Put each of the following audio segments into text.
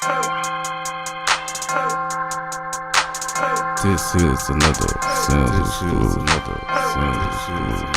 This is another Sounds of School. Sounds of School.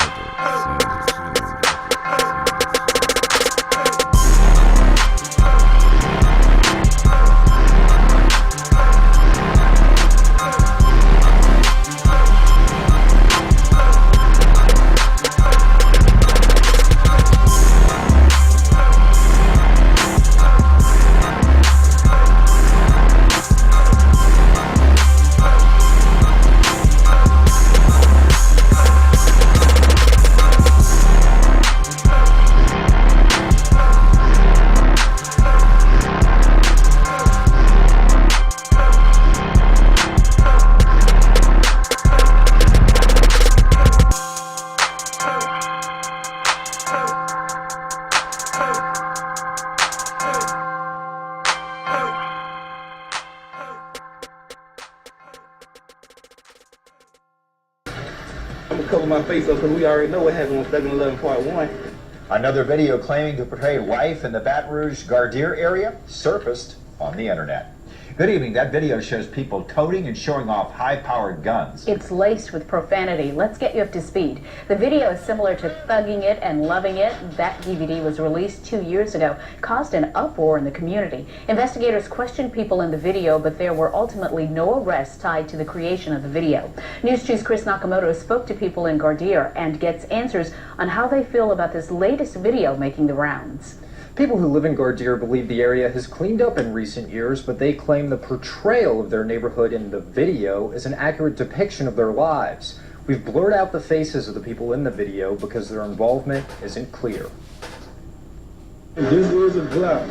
I'm gonna cover my face up because we already know what happened with 7-11 Part 1. Another video claiming to portray wife in the Baton Rouge Gardier area surfaced on the internet. Good evening. That video shows people toting and showing off high-powered guns. It's laced with profanity. Let's get you up to speed. The video is similar to Thugging It and Loving It. That DVD was released 2 years ago, caused an uproar in the community. Investigators questioned people in the video, but there were ultimately no arrests tied to the creation of the video. News 2's Chris Nakamoto spoke to people in Gardier and gets answers on how they feel about this latest video making the rounds. People who live in Gardier believe the area has cleaned up in recent years, but they claim the portrayal of their neighborhood in the video is an accurate depiction of their lives. We've blurred out the faces of the people in the video because their involvement isn't clear. This is a block.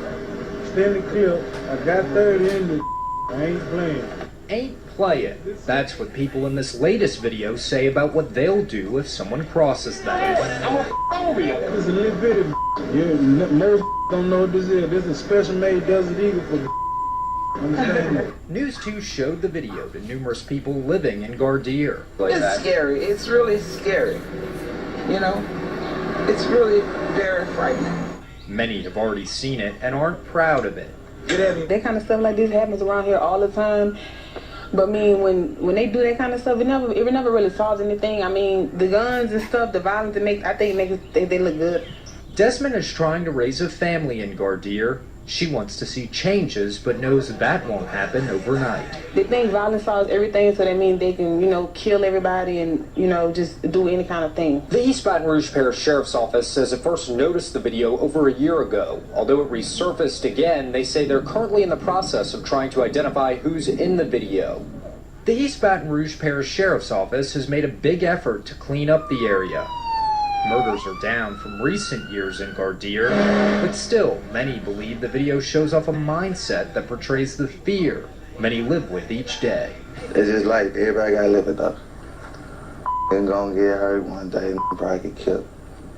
Stand clear. I got 30 in the I ain't playing. Ain't playing. That's what people in this latest video say about what they'll do if someone crosses them. I'm a over you. This is a little bit of most don't know what this is. This is a special made Desert Eagle for understand? News 2 showed the video to numerous people living in Gardier. It's scary. It's really scary. You know, it's really very frightening. Many have already seen it and aren't proud of it. That kind of stuff like this happens around here all the time. But I mean, when they do that kind of stuff, it never really solves anything. I mean, the guns and stuff, the violence, I think it makes they look good. Desmond is trying to raise a family in Gardier. She wants to see changes, but knows that won't happen overnight. They think violence solves everything, so that means they can, kill everybody and, just do any kind of thing. The East Baton Rouge Parish Sheriff's Office says it first noticed the video over a year ago. Although it resurfaced again, they say they're currently in the process of trying to identify who's in the video. The East Baton Rouge Parish Sheriff's Office has made a big effort to clean up the area. Murders are down from recent years in Gardier, but still, many believe the video shows off a mindset that portrays the fear many live with each day. It's just like everybody gotta live it up. And gonna get hurt one day and probably get killed.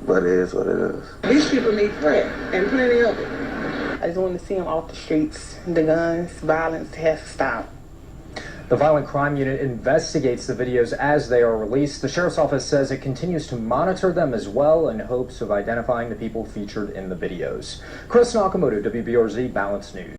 But it is what it is. These people need prayer, and plenty of it. I just want to see them off the streets. The guns, violence has to stop. The Violent Crime Unit investigates the videos as they are released. The Sheriff's Office says it continues to monitor them as well in hopes of identifying the people featured in the videos. Chris Nakamoto, WBRZ, Balance News.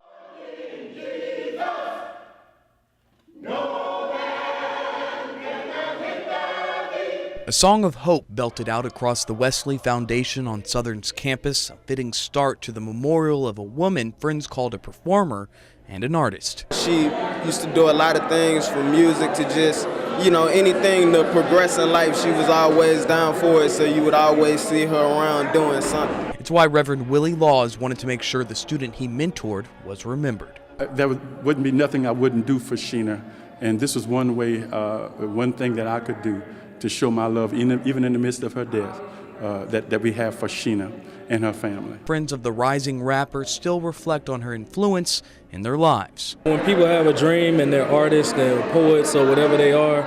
A song of hope belted out across the Wesley Foundation on Southern's campus, a fitting start to the memorial of a woman friends called a performer and an artist. She used to do a lot of things from music to just, anything to progress in life. She was always down for it, so you would always see her around doing something. It's why Reverend Willie Laws wanted to make sure the student he mentored was remembered. There wouldn't be nothing I wouldn't do for Sheena, and this was one way, one thing that I could do to show my love, even in the midst of her death, that we have for Sheena and her family. Friends of the rising rapper still reflect on her influence in their lives. When people have a dream and they're artists, they're poets or whatever they are,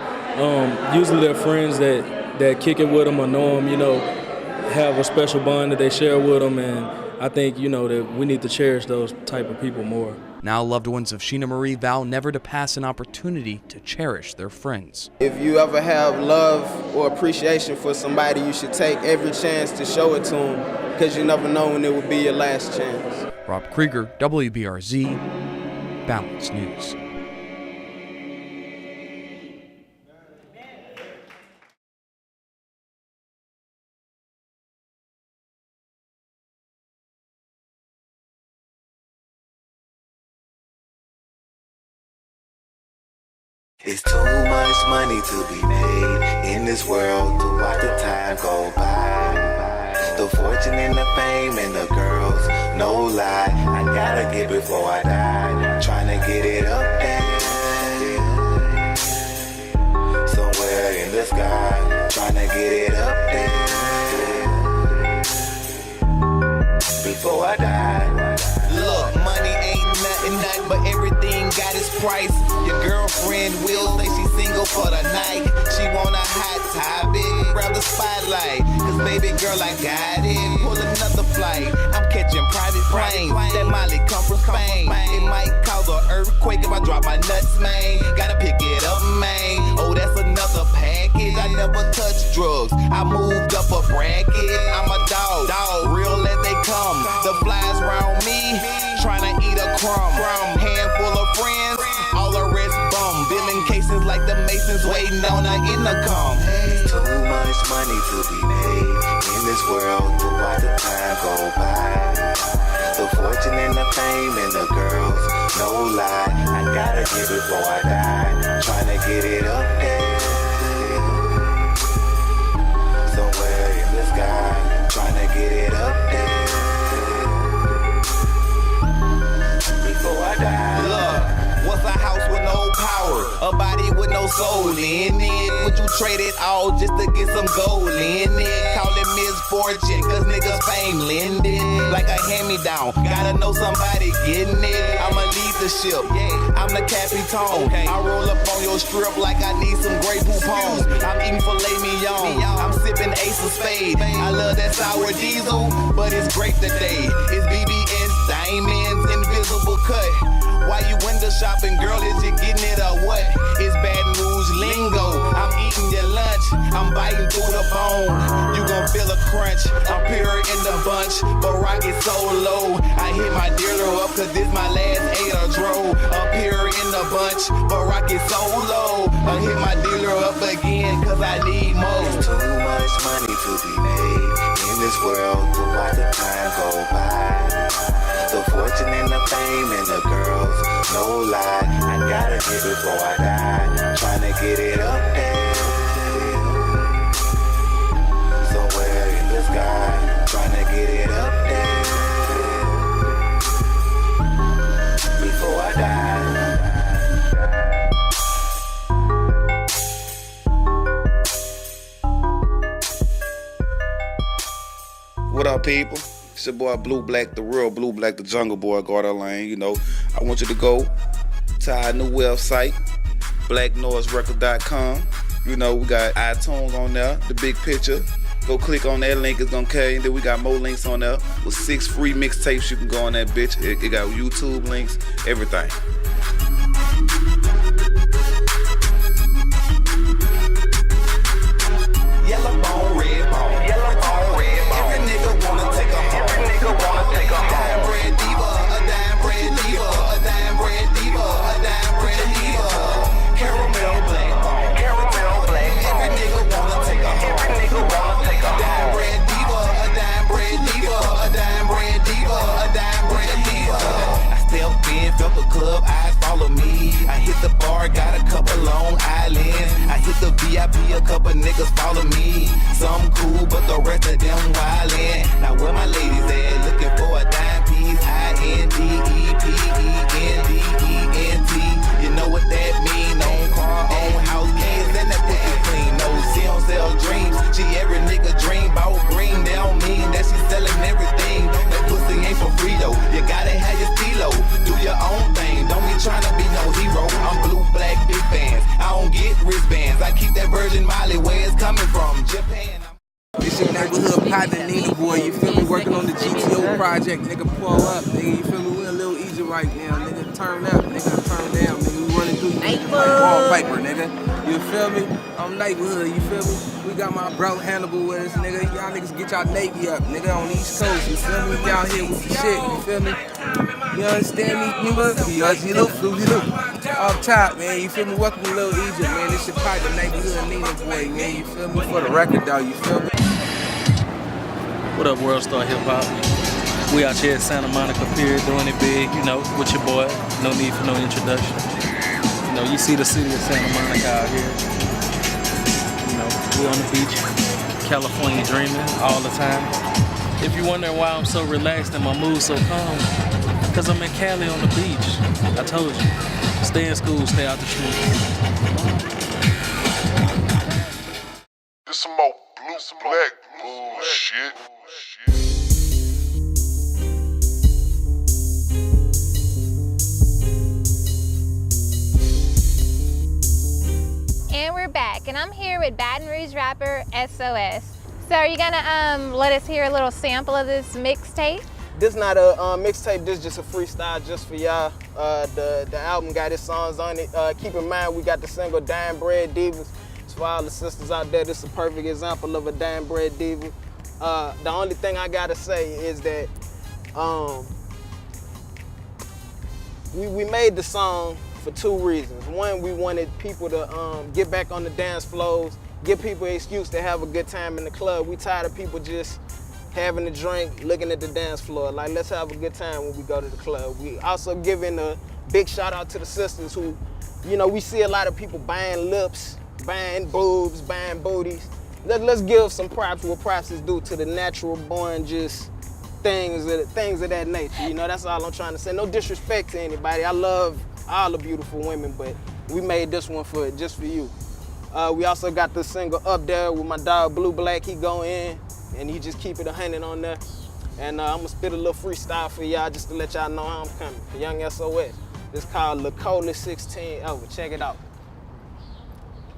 usually they're friends that kick it with them or know them, have a special bond that they share with them, and I think, that we need to cherish those type of people more. Now loved ones of Sheena Marie vow never to pass an opportunity to cherish their friends. If you ever have love or appreciation for somebody, you should take every chance to show it to them, because you never know when it will be your last chance. Rob Krieger, WBRZ, Balance News. It's too much money to be made in this world to watch the time go by. The fortune and the fame and the girls, no lie, I gotta get before I die. Trying to get it up there, somewhere in the sky. Trying to get it up there, before I die. Look, money ain't nothing but everything got its price. Your girlfriend will say she's single for the night. She want a hot topic, grab the spotlight. Cause baby girl, I got it. Pull another flight. I'm catching private planes. That Molly come from Spain. It might cause an earthquake if I drop my nuts, man. Gotta pick it up, man. Oh, that's another package. I never touch drugs. I moved up a bracket. I'm a dog, real as they come. The flies round me, trying to eat a crumb. Handful of friends, all the rest bum. Building cases like the Masons waiting on an intercom. It's too much money to be made in this world to watch the time go by. The fortune and the fame and the girls, no lie, I gotta get before I die. Trying to get it up there, somewhere in the sky. Trying to get it up there, before I die. Look, what's a house with no power? A body with no soul in it. Would you trade it all just to get some gold in it? Call it misfortune, cause niggas fame lend it. Like a hand-me-down, gotta know somebody getting it. I'ma lead the ship, I'm the Capitan. I roll up on your strip like I need some Grey Poupon. I'm eating filet mignon, I'm sipping Ace of Spade. I love that sour diesel, but it's great today. It's BBS, diamonds, invisible cut. Why you window shopping, girl? Is you getting it or what? It's Baton Rouge lingo. I'm eating your lunch. I'm biting through the bone. You gon' feel a crunch. I'm pure in the bunch, but rock it so low. I hit my dealer up, cause this my last 8 or dro. Up here in the bunch, but rock it so low. I hit my dealer up again, cause I need more. It's too much money to be made in this world to watch the time go by. The fortune and the fame and the girls, no lie, I gotta get before I die. Trying to get it up there, somewhere in the sky. Trying to get it up there, before I die. What up, people? It's your boy Blue Black, the real Blue Black, the Jungle Boy, Garter Lane. You know, I want you to go to our new website, blacknoiserecord.com. You know, we got iTunes on there, the big picture. Go click on that link, it's gonna carry. And then we got more links on there with 6 free mixtapes. You can go on that bitch. It got YouTube links, everything. Yellow bone, red bone. Yellow bone, red bone. Every nigga wanna take a home. Every nigga wanna take a home. Dime bread diva, a dime bread diva, a dime bread diva, a dime bread diva. Caramel black bone. Caramel black bone. Every nigga wanna take a home. Every nigga wanna take a home. Dime bread diva, a dime bread diva, a dime bread diva, a dime bread diva. I stepped in, felt the club, eyes follow me. I hit the bar, got a couple Long Islands. I hit the VIP, a couple niggas follow me. Some cool, but the rest of them wildin'. Now where my ladies at? Looking for a dime piece. INDEPENDENT. You know what that mean? On car, on house, keys, and that pussy clean. No, she don't sell dreams. She every nigga dream about green. They don't mean that she selling everything. That pussy ain't for free though. You gotta have your stilo. Do your own thing. Don't be trying to be no hero. I'm blue, black, big fans. I don't get wristbands. I keep that Virgin Molly where it's coming from. Japan. This your neighborhood partner, Nina boy. You feel me? Working on the GTO project, nigga. Pull up, nigga. You feel me? We a little easy right now, nigga. Turn up, nigga. Turn down, nigga. We running through Wallpaper, nigga. You feel me? I'm neighborhood, you feel me? We got my bro Hannibal with us, nigga. Y'all niggas get y'all Navy up, nigga, on the East Coast, you feel me? Y'all here with the shit, you feel me? You understand me, nigga? Fuzzy Loop, Fuzzy Loop. Off top, man, you feel me? Welcome to Little Egypt, man. This your part of the neighborhood Nina boy, man, you feel me? For the record, though, you feel me? What up, World Star Hip Hop? We out here at Santa Monica Pier doing it big, you know, with your boy. No need for no introduction. You know, you see the city of Santa Monica out here. You know, we on the beach, California dreaming all the time. If you're wondering why I'm so relaxed and my mood so calm, because I'm in Cali on the beach. I told you, stay in school, stay out the streets. This some more blue, some black bullshit. And we're back, and I'm here with Baton Rouge rapper SOS. So are you gonna let us hear a little sample of this mixtape? This not a mixtape, this just a freestyle just for y'all. The album got its songs on it. Keep in mind, we got the single Dime Bread Divas. So for all the sisters out there, this is a perfect example of a Dime Bread Diva. The only thing I gotta say is that we made the song for two reasons. One, we wanted people to get back on the dance floors, give people an excuse to have a good time in the club. We tired of people just having a drink, looking at the dance floor. Like, let's have a good time when we go to the club. We also giving a big shout out to the sisters who, you know, we see a lot of people buying lips, buying boobs, buying booties. Let's give some props where props is due to the natural born just things of that nature. You know, that's all I'm trying to say. No disrespect to anybody. I love all the beautiful women, but we made this one just for you. We also got the single Up There with my dog Blue Black. He go in and he just keep it 100 on there. And I'm gonna spit a little freestyle for y'all just to let y'all know how I'm coming. Young SOS. It's called Lacola 16 over. Check it out.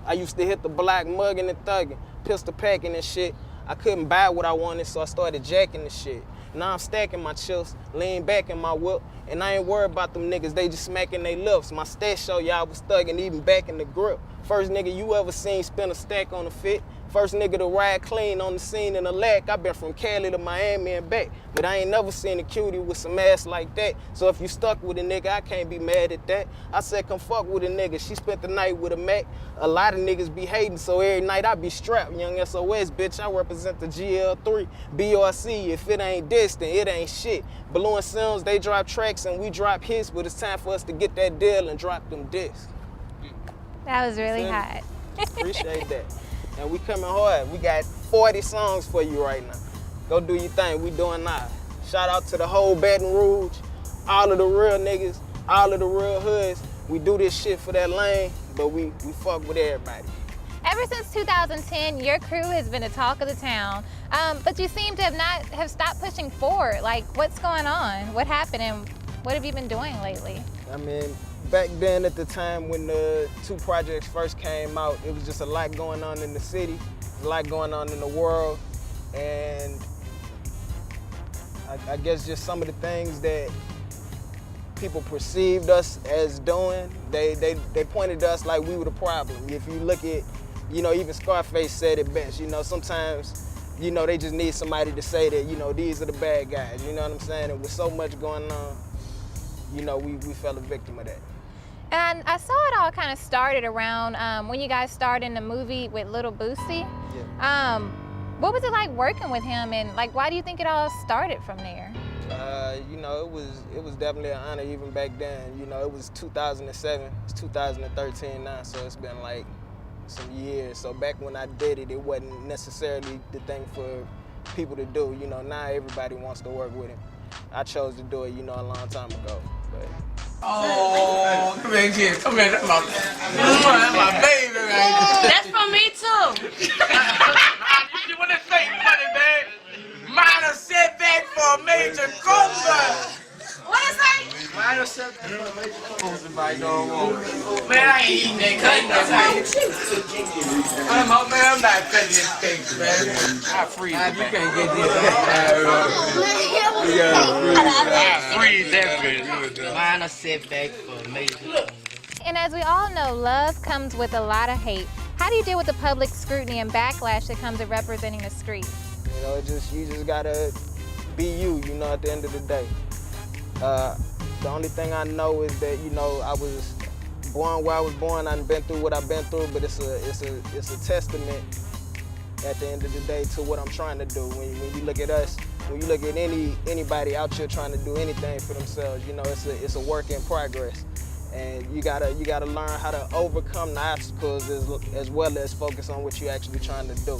I used to hit the block mugging and thugging, pistol packing and shit. I couldn't buy what I wanted, so I started jacking the shit. Now I'm stacking my chips, lean back in my whip, and I ain't worried about them niggas, they just smacking they lips. My stats show y'all was thugging even back in the grip. First nigga you ever seen spin a stack on a fit. First nigga to ride clean on the scene in a lack. I been from Cali to Miami and back, but I ain't never seen a cutie with some ass like that. So if you stuck with a nigga, I can't be mad at that. I said come fuck with a nigga. She spent the night with a Mac. A lot of niggas be hating, so every night I be strapped. Young SOS, bitch, I represent the GL3. BRC, if it ain't this, then it ain't shit. Blue and Sims, they drop tracks and we drop hits, but it's time for us to get that deal and drop them discs. That was really hot. Appreciate that. And we coming hard. We got 40 songs for you right now. Go do your thing. We doing now. Shout out to the whole Baton Rouge, all of the real niggas, all of the real hoods. We do this shit for that lane, but we fuck with everybody. Ever since 2010, your crew has been the talk of the town, but you seem to have stopped pushing forward. Like, what's going on? What happened, and what have you been doing lately? I mean, back then at the time when the two projects first came out, it was just a lot going on in the city, a lot going on in the world, and I guess just some of the things that people perceived us as doing, they pointed to us like we were the problem. If you look at, you know, even Scarface said it best, you know, sometimes, you know, they just need somebody to say that, you know, these are the bad guys, you know what I'm saying? And with so much going on, you know, we fell a victim of that. And I saw it all kind of started around when you guys started in the movie with Little Boosie. Yeah. What was it like working with him, and like, why do you think it all started from there? You know, it was definitely an honor even back then. You know, it was 2007. It's 2013 now, so it's been like some years. So back when I did it, it wasn't necessarily the thing for people to do. You know, now everybody wants to work with him. I chose to do it, you know, a long time ago. But oh, come here, kid. Come here. That's my baby right there. That's from me too. You want to say money, man? Minor setback for a major comeback. What is that? Minor setback for a major comeback by no more. Man, I ain't eating that cake. That's how you I'm not cutting this cake, man. I freeze it. You can't get this. I freeze that bitch. Minor setback for a major. And as we all know, love comes with a lot of hate. How do you deal with the public scrutiny and backlash that comes to representing the streets? You know, you just gotta be you know, at the end of the day. The only thing I know is that, you know, I was born where I was born. I've been through what I've been through, but it's a testament at the end of the day to what I'm trying to do. When you look at us, when you look at anybody out here trying to do anything for themselves, you know, it's a work in progress. And you gotta learn how to overcome the obstacles as well as focus on what you're actually trying to do.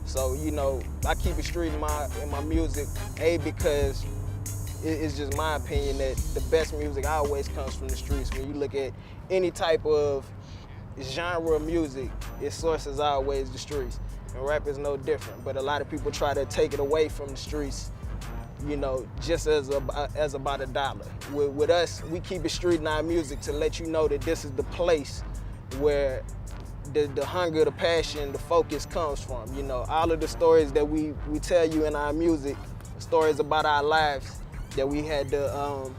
So, you know, I keep it street in my music, because it's just my opinion that the best music always comes from the streets. When you look at any type of genre of music, its source is always the streets. And rap is no different, but a lot of people try to take it away from the streets, you know, just as about a dollar. With us, we keep it street in our music to let you know that this is the place where the hunger, the passion, the focus comes from. You know, all of the stories that we tell you in our music, stories about our lives that we had to,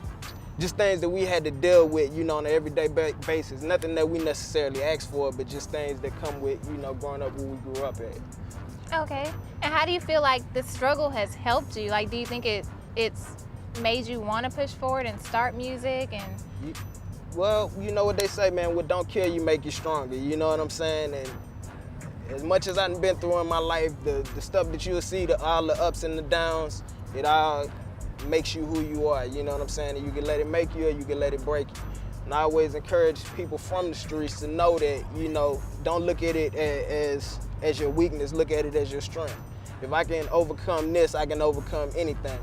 just things that we had to deal with, you know, on an everyday basis. Nothing that we necessarily asked for, but just things that come with, you know, growing up where we grew up at. Okay. And how do you feel like the struggle has helped you? Like, do you think it's made you want to push forward and start music? And well, you know what they say, man, what don't kill you make you stronger, you know what I'm saying? And as much as I've been through in my life, the stuff that you'll see, all the ups and the downs, it all makes you who you are, you know what I'm saying? And you can let it make you or you can let it break you. And I always encourage people from the streets to know that, you know, don't look at it as your weakness, look at it as your strength. If I can overcome this, I can overcome anything.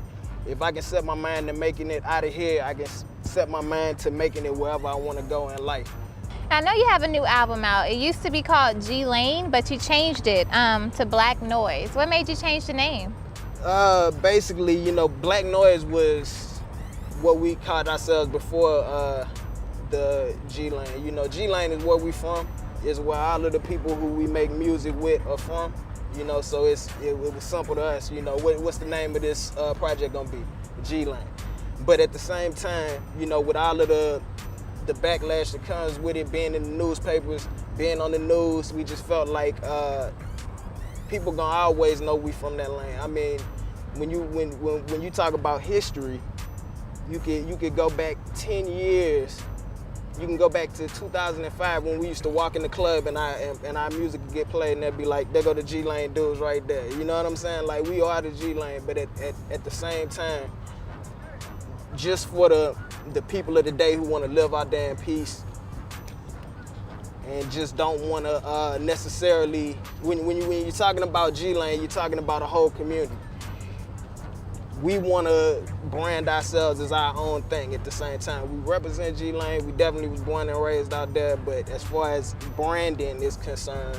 If I can set my mind to making it out of here, I can set my mind to making it wherever I want to go in life. I know you have a new album out. It used to be called G Lane, but you changed it to Black Noise. What made you change the name? Basically, you know, Black Noise was what we called ourselves before the G Lane. You know, G Lane is where we from, is where all of the people who we make music with are from. You know, so it was simple to us, you know, what's the name of this project gonna be? G Lane. But at the same time, you know, with all of the backlash that comes with it, being in the newspapers, being on the news, we just felt like people gonna always know we from that lane. I mean, when you talk about history, you could go back 10 years. You can go back to 2005 when we used to walk in the club and our music would get played and they'd be like, there go the G Lane dudes right there. You know what I'm saying? Like, we are the G Lane, but at the same time, just for the people of the day who want to live out there in peace and just don't want to necessarily, when you're talking about G Lane, you're talking about a whole community. We want to brand ourselves as our own thing at the same time. We represent G Lane. We definitely was born and raised out there, but as far as branding is concerned,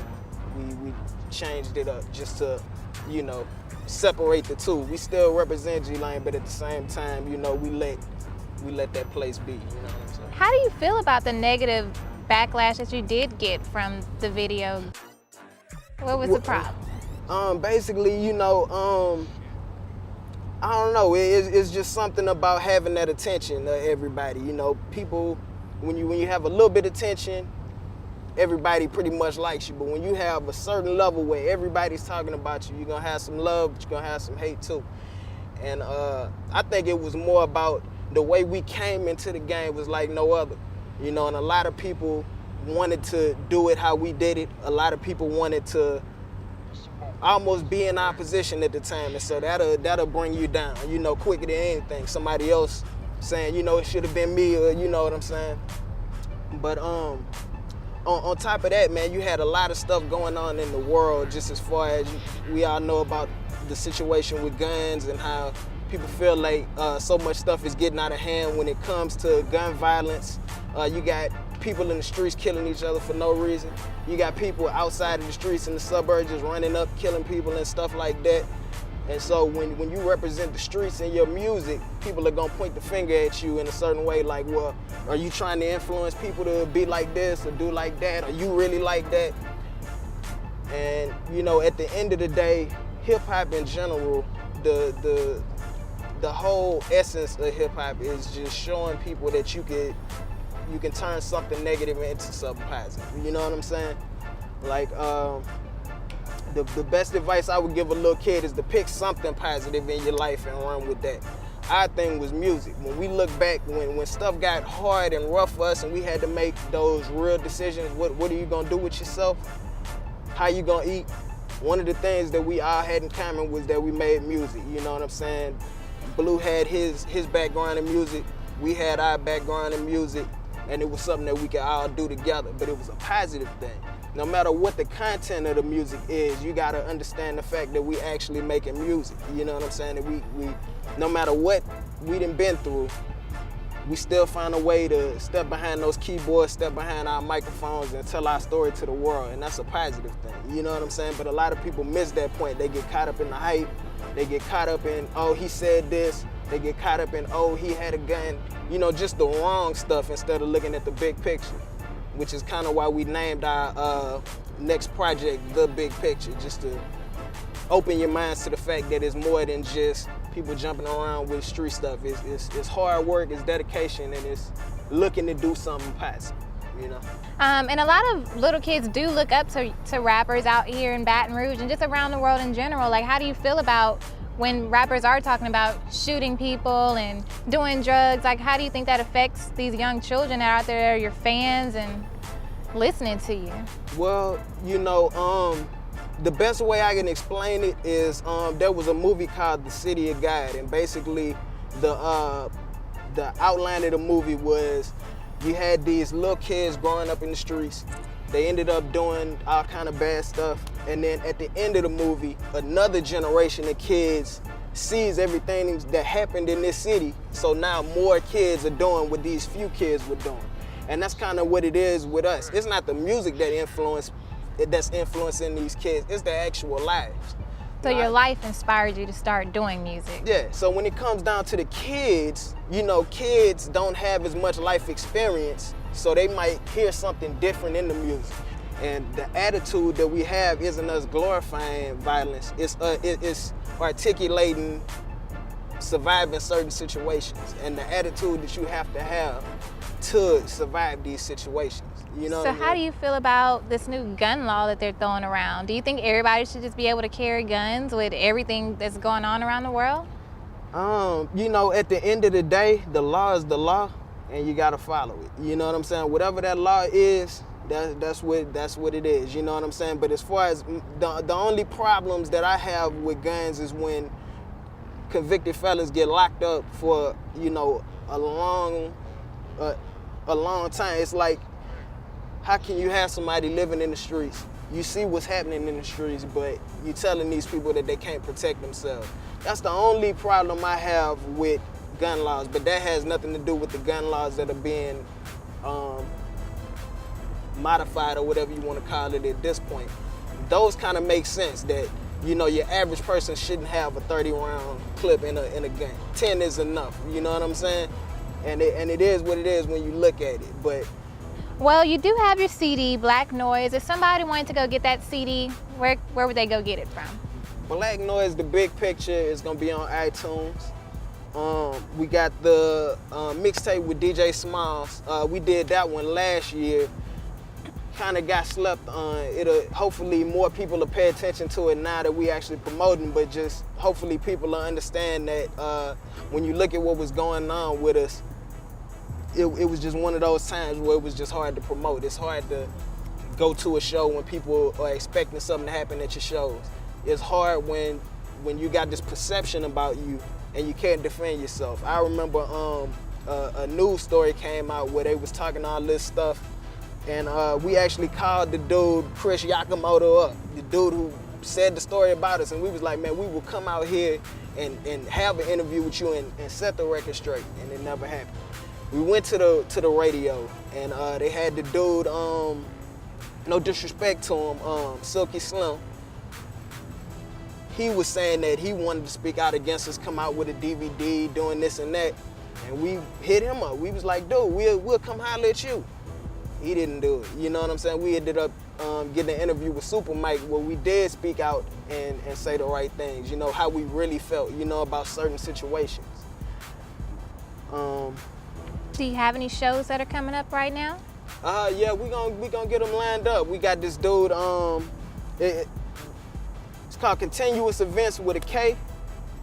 we changed it up just to, you know, separate the two. We still represent G Lane, but at the same time, you know, we let that place be. You know what I'm saying? How do you feel about the negative backlash that you did get from the video? What was the problem? Basically, you know, I don't know. It's just something about having that attention of everybody. You know, people, when you have a little bit of attention, everybody pretty much likes you. But when you have a certain level where everybody's talking about you, you're gonna have some love, but you're gonna have some hate too. And I think it was more about the way we came into the game was like no other. You know, and a lot of people wanted to do it how we did it. A lot of people wanted to almost be in our position at the time, and so that'll bring you down, you know, quicker than anything. Somebody else saying, you know, it should have been me, or you know what I'm saying. But on top of that, man, you had a lot of stuff going on in the world, just as far as we all know about the situation with guns and how people feel like so much stuff is getting out of hand when it comes to gun violence. You got people in the streets killing each other for no reason. You got people outside of the streets in the suburbs just running up, killing people and stuff like that. And so when you represent the streets in your music, people are gonna point the finger at you in a certain way, like, well, are you trying to influence people to be like this or do like that? Are you really like that? And you know, at the end of the day, hip hop in general, the whole essence of hip hop is just showing people that you could you can turn something negative into something positive. You know what I'm saying? Like, the best advice I would give a little kid is to pick something positive in your life and run with that. Our thing was music. When we look back, when stuff got hard and rough for us and we had to make those real decisions, what are you gonna do with yourself? How you gonna eat? One of the things that we all had in common was that we made music, you know what I'm saying? Blue had his background in music, we had our background in music, and it was something that we could all do together, but it was a positive thing. No matter what the content of the music is, you gotta understand the fact that we actually making music, you know what I'm saying? That we no matter what we done been through, we still find a way to step behind those keyboards, step behind our microphones and tell our story to the world, and that's a positive thing, you know what I'm saying? But a lot of people miss that point. They get caught up in the hype, they get caught up in, oh, he said this, they get caught up in, oh, he had a gun, you know, just the wrong stuff instead of looking at the big picture, which is kind of why we named our next project The Big Picture, just to open your minds to the fact that it's more than just people jumping around with street stuff. It's hard work, it's dedication, and it's looking to do something positive, you know? And a lot of little kids do look up to rappers out here in Baton Rouge and just around the world in general. Like, how do you feel about when rappers are talking about shooting people and doing drugs? Like, how do you think that affects these young children that are out there, your fans, and listening to you? Well, you know, the best way I can explain it is there was a movie called The City of God, and basically the outline of the movie was you had these little kids growing up in the streets. They ended up doing all kind of bad stuff, and then at the end of the movie, another generation of kids sees everything that happened in this city, so now more kids are doing what these few kids were doing. And that's kind of what it is with us. It's not the music that's influencing these kids, it's their actual lives. So your life inspired you to start doing music? Yeah, so when it comes down to the kids, you know, kids don't have as much life experience, so they might hear something different in the music. And the attitude that we have isn't us glorifying violence, it's articulating surviving certain situations and the attitude that you have to survive these situations. You know. So how do you feel about this new gun law that they're throwing around? Do you think everybody should just be able to carry guns with everything that's going on around the world? You know, at the end of the day, the law is the law, and you gotta follow it. You know what I'm saying? Whatever that law is, that's what it is. You know what I'm saying? But as far as the only problems that I have with guns is when convicted fellas get locked up for, you know, a long time. It's like, how can you have somebody living in the streets? You see what's happening in the streets, but you're telling these people that they can't protect themselves. That's the only problem I have with gun laws, but that has nothing to do with the gun laws that are being modified or whatever you want to call it at this point. Those kind of make sense that, you know, your average person shouldn't have a 30-round clip in a gun. 10 is enough, you know what I'm saying? And it is what it is when you look at it, but. Well, you do have your CD, Black Noise. If somebody wanted to go get that CD, where would they go get it from? Black Noise, The Big Picture, is gonna be on iTunes. We got the mixtape with DJ Smalls. We did that one last year. Kind of got slept on. Hopefully more people will pay attention to it now that we actually promoting, but just hopefully people will understand that when you look at what was going on with us, it was just one of those times where it was just hard to promote. It's hard to go to a show when people are expecting something to happen at your shows. It's hard when you got this perception about you and you can't defend yourself. I remember a news story came out where they was talking all this stuff, and we actually called the dude Chris Yakamoto up, the dude who said the story about us, and we was like, man, we will come out here and have an interview with you and set the record straight, and it never happened. We went to the radio, and they had the dude, no disrespect to him, Silky Slim. He was saying that he wanted to speak out against us, come out with a DVD, doing this and that, and we hit him up. We was like, dude, we'll come holler at you. He didn't do it, you know what I'm saying? We ended up getting an interview with Super Mike where we did speak out and say the right things, you know, how we really felt, you know, about certain situations. Do you have any shows that are coming up right now? Yeah, we gonna get them lined up. We got this dude. It's called Continuous Events with a K.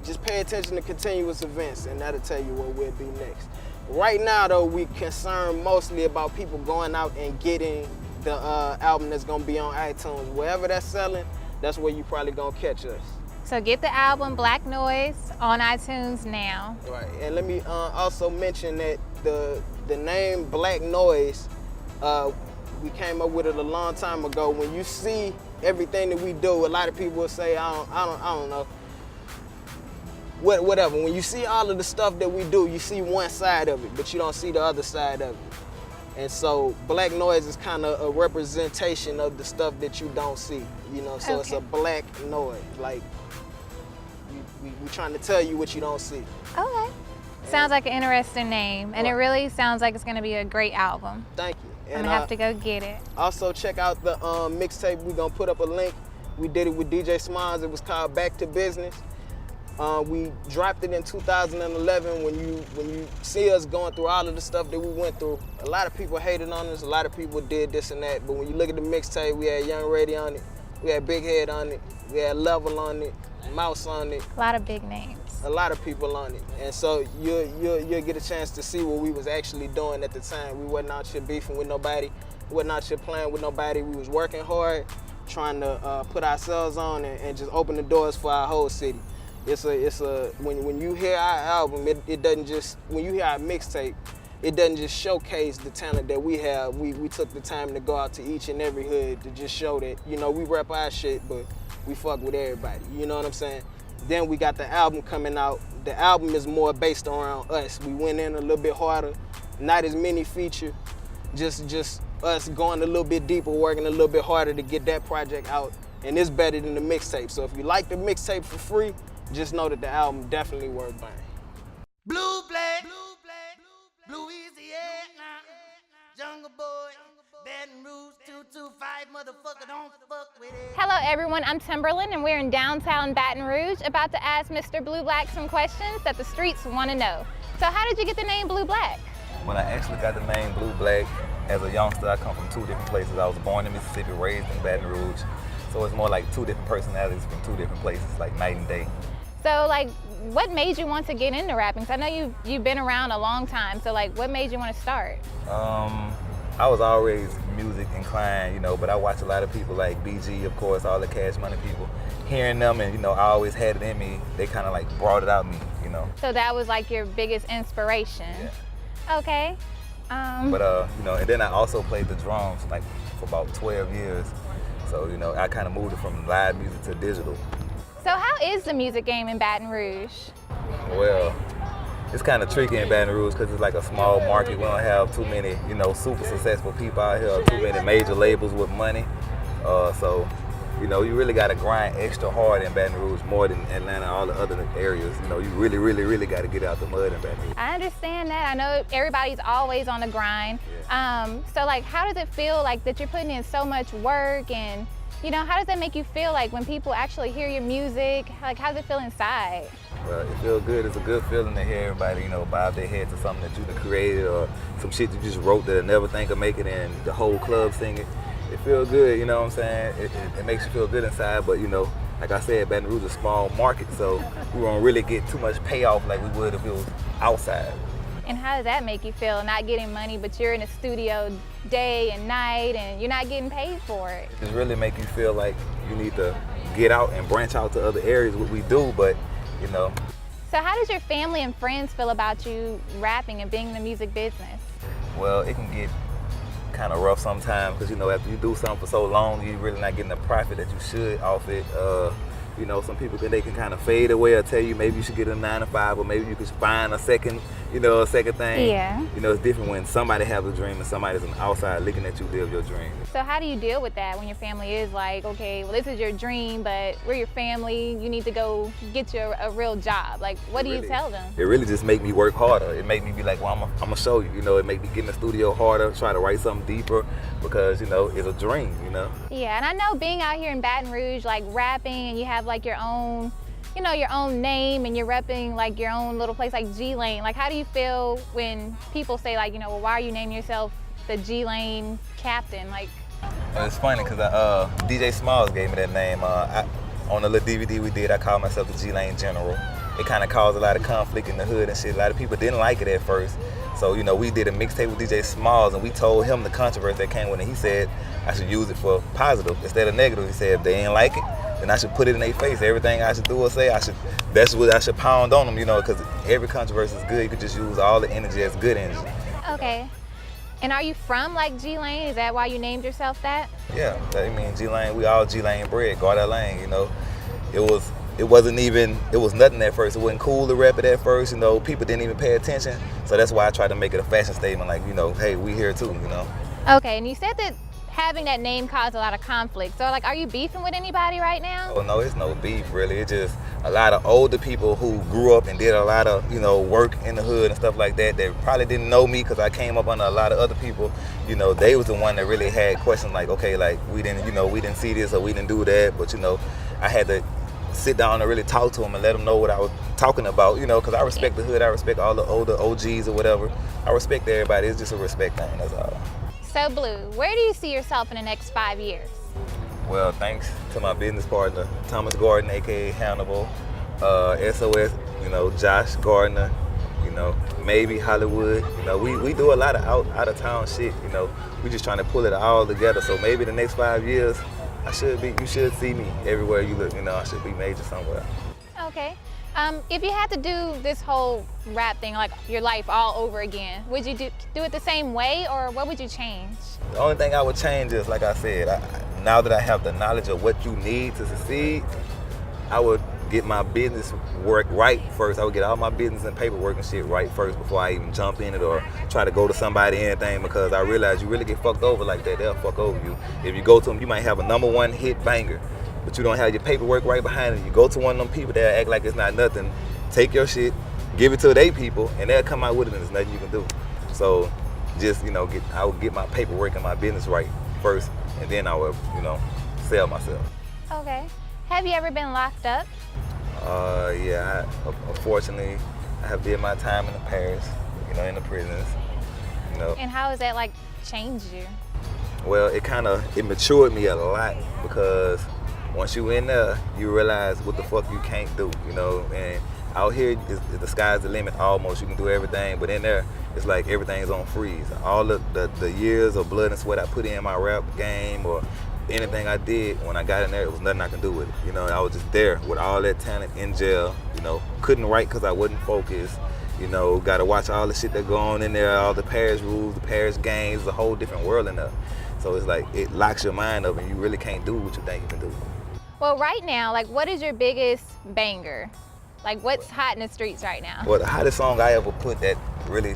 Just pay attention to Continuous Events, and that'll tell you what we'll be next. Right now, though, we concerned mostly about people going out and getting the album that's gonna be on iTunes. Wherever that's selling, that's where you probably gonna catch us. So get the album Black Noise on iTunes now. Right, and let me also mention that the name Black Noise, we came up with it a long time ago. When you see everything that we do, a lot of people will say, I don't know. Whatever. When you see all of the stuff that we do, you see one side of it, but you don't see the other side of it. And so Black Noise is kind of a representation of the stuff that you don't see, you know. So It's a black noise, like we trying to tell you what you don't see. Okay. Sounds like an interesting name, and it really sounds like it's going to be a great album. Thank you. I'm going to have to go get it. Also check out the mixtape. We're going to put up a link. We did it with DJ Smalls. It was called Back to Business. We dropped it in 2011. When you see us going through all of the stuff that we went through, a lot of people hated on us, a lot of people did this and that, but when you look at the mixtape, we had Young Rady on it, we had Big Head on it, we had Level on it, Mouse on it. A lot of big names. A lot of people on it. And so you'll get a chance to see what we was actually doing at the time. We wasn't out here beefing with nobody, we wasn't out here playing with nobody. We was working hard, trying to put ourselves on and just open the doors for our whole city. When you hear our album, it doesn't just, when you hear our mixtape, it doesn't just showcase the talent that we have. We took the time to go out to each and every hood to just show that, you know, we rep our shit, but we fuck with everybody, you know what I'm saying? Then we got the album coming out. The album is more based around us. We went in a little bit harder, not as many features, just us going a little bit deeper, working a little bit harder to get that project out, and it's better than the mixtape. So if you like the mixtape for free, just know that the album definitely worth buying. Blue Black, Louisiana, Jungle Boy, Baton Rouge 225, motherfucker, don't fuck with it. Hello everyone, I'm Timberland and we're in downtown Baton Rouge about to ask Mr. Blue Black some questions that the streets want to know. So how did you get the name Blue Black? When I actually got the name Blue Black, as a youngster, I come from two different places. I was born in Mississippi, raised in Baton Rouge. So it's more like two different personalities from two different places, like night and day. So like, what made you want to get into rapping? Because I know you've been around a long time, so like, what made you want to start? I was always music inclined, you know, but I watch a lot of people like BG, of course, all the Cash Money people. Hearing them and, you know, I always had it in me, they kind of like brought it out me, you know. So that was like your biggest inspiration? Yeah. Okay. But, you know, and then I also played the drums like for about 12 years. So, you know, I kind of moved it from live music to digital. So how is the music game in Baton Rouge? Well, it's kind of tricky in Baton Rouge because it's like a small market. We don't have too many, you know, super successful people out here, too many major labels with money. So, you know, you really got to grind extra hard in Baton Rouge, more than Atlanta, all the other areas. You know, you really, really, really got to get out the mud in Baton Rouge. I understand that. I know everybody's always on the grind. Yeah. So like, how does it feel like that you're putting in so much work, and you know, how does that make you feel like when people actually hear your music? Like, how does it feel inside? Well, it feels good. It's a good feeling to hear everybody, you know, bob their head to something that you created or some shit you just wrote that never think of making it and the whole club singing. It feels good, you know what I'm saying? It makes you feel good inside, but you know, like I said, Baton Rouge is a small market, so we won't really get too much payoff like we would if it was outside. And how does that make you feel, not getting money, but you're in a studio day and night and you're not getting paid for it? It really make you feel like you need to get out and branch out to other areas, what we do, but you know. So how does your family and friends feel about you rapping and being in the music business? Well, it can get kind of rough sometimes because, you know, after you do something for so long, you're really not getting the profit that you should off it. You know, some people, they can kind of fade away or tell you maybe you should get a 9-to-5 or maybe you could find a second, you know, a second thing. Yeah. You know, it's different when somebody has a dream and somebody's on the outside looking at you live your dream. So how do you deal with that when your family is like, okay, well, this is your dream, but we're your family, you need to go get you a real job. Like, what do you tell them? It really just make me work harder. It make me be like, well, I'm gonna show you, you know, it make me get in the studio harder, try to write something deeper because, you know, it's a dream, you know? Yeah, and I know being out here in Baton Rouge, like rapping, and you have like your own you know, your own name and you're repping like your own little place like G-Lane. Like, how do you feel when people say like, you know, well, why are you naming yourself the G-Lane captain? Like, it's funny because DJ Smalls gave me that name. On the little DVD we did, I called myself the G-Lane General. It kind of caused a lot of conflict in the hood and shit. A lot of people didn't like it at first. So, you know, we did a mixtape with DJ Smalls and we told him the controversy that came with it. He said I should use it for positive instead of negative. He said if they ain't like it, then I should put it in their face. Everything I should do or say, that's what I should pound on them, you know, because every controversy is good. You could just use all the energy as good energy. okay. And are you from like G-Lane? Is that why you named yourself that? Yeah, I mean, G-Lane, we all G-Lane bred, Garda Lane, you know. It was nothing at first. It wasn't cool to rap it at first, you know. People didn't even pay attention. So that's why I tried to make it a fashion statement, like, you know, hey, we here too, you know. Okay, and you said that having that name caused a lot of conflict. So like, are you beefing with anybody right now? Oh no, it's no beef really. It's just a lot of older people who grew up and did a lot of, you know, work in the hood and stuff like that probably didn't know me because I came up under a lot of other people. You know, they was the one that really had questions like, okay, like we didn't see this or we didn't do that, but you know, I had to sit down and really talk to them and let them know what I was talking about, you know, because I respect the hood, I respect all the older OGs or whatever. I respect everybody. It's just a respect thing, that's all. So Blue, where do you see yourself in the next 5 years? Well, thanks to my business partner, Thomas Gordon, aka Hannibal, SOS, you know, Josh Gardner, you know, maybe Hollywood. You know, we do a lot of out of town shit, you know. We just trying to pull it all together. So maybe the next 5 years, you should see me everywhere you look, you know, I should be major somewhere. Okay. If you had to do this whole rap thing, like your life all over again, would you do it the same way or what would you change? The only thing I would change is, like I said, now that I have the knowledge of what you need to succeed, I would get my business work right first. I would get all my business and paperwork and shit right first before I even jump in it or try to go to somebody or anything, because I realize you really get fucked over like that, they'll fuck over you. If you go to them, you might have a #1 hit banger, but you don't have your paperwork right behind it. You go to one of them people that act like it's not nothing, take your shit, give it to their people, and they'll come out with it and there's nothing you can do. So just, you know, I would get my paperwork and my business right first, and then I would, you know, sell myself. Okay. Have you ever been locked up? Yeah, unfortunately, I have did my time in the Paris, you know, in the prisons, you know. And how has that like changed you? Well, it matured me a lot, because once you in there, you realize what the fuck you can't do, you know. And out here, the sky's the limit almost. You can do everything, but in there, it's like everything's on freeze. All the years of blood and sweat I put in my rap game or anything I did, when I got in there, it was nothing I could do with it. You know, I was just there with all that talent in jail, you know. Couldn't write because I wasn't focused. You know, got to watch all the shit that go on in there, all the Paris rules, the Paris games, a whole different world in there. So it's like, it locks your mind up and you really can't do what you think you can do. Well, right now, like, what is your biggest banger? Like, what's hot in the streets right now? Well, the hottest song I ever put that really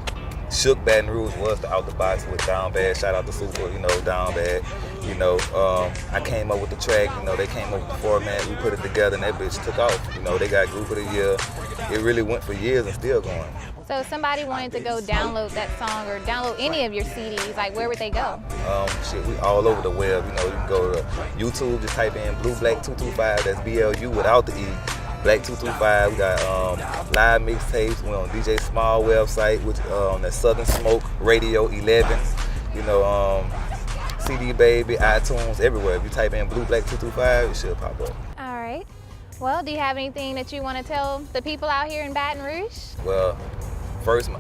shook Baton Rouge was the Out the Box with Down Bad. Shout out to Super, you know, Down Bad. You know, I came up with the track, you know, they came up with the format, we put it together, and that bitch took off. You know, they got Group of the Year. It really went for years and still going. So if somebody wanted to go download that song or download any of your CDs, like, where would they go? Shit, we all over the web. You know, you can go to YouTube, just type in Blue Black 225, that's BLU without the E. Black 225, we got live mixtapes. We're on DJ Small website, which on the Southern Smoke Radio 11. You know, CD Baby, iTunes, everywhere. If you type in Blue Black 225, it should pop up. All right. Well, do you have anything that you want to tell the people out here in Baton Rouge? Well,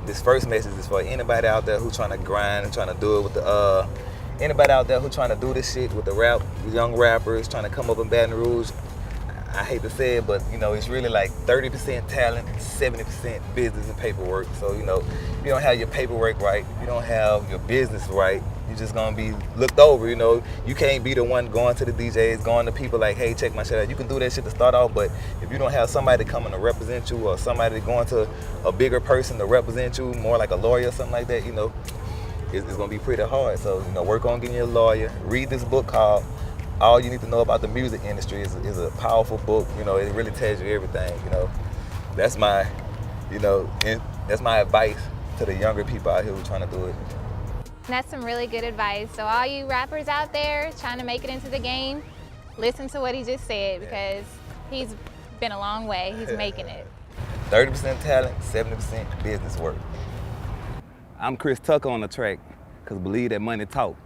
this first message is for anybody out there who's trying to grind and trying to do it with the anybody out there who's trying to do this shit with the young rappers trying to come up in Baton Rouge. I hate to say it, but you know, it's really like 30% talent, 70% business and paperwork. So, you know, if you don't have your paperwork right, if you don't have your business right, you're just gonna be looked over, you know. You can't be the one going to the DJs, going to people like, hey, check my shit out. You can do that shit to start off, but if you don't have somebody coming to represent you or somebody going to a bigger person to represent you, more like a lawyer or something like that, you know, it's gonna be pretty hard. So, you know, work on getting you a lawyer. Read this book called All You Need to Know About the Music Industry. Is a powerful book. You know, it really tells you everything. You know, that's my advice to the younger people out here who are trying to do it. That's some really good advice. So all you rappers out there trying to make it into the game, listen to what he just said, because he's been a long way. He's making it. 30% talent, 70% business work. I'm Chris Tucker on the track, cause believe that money talk.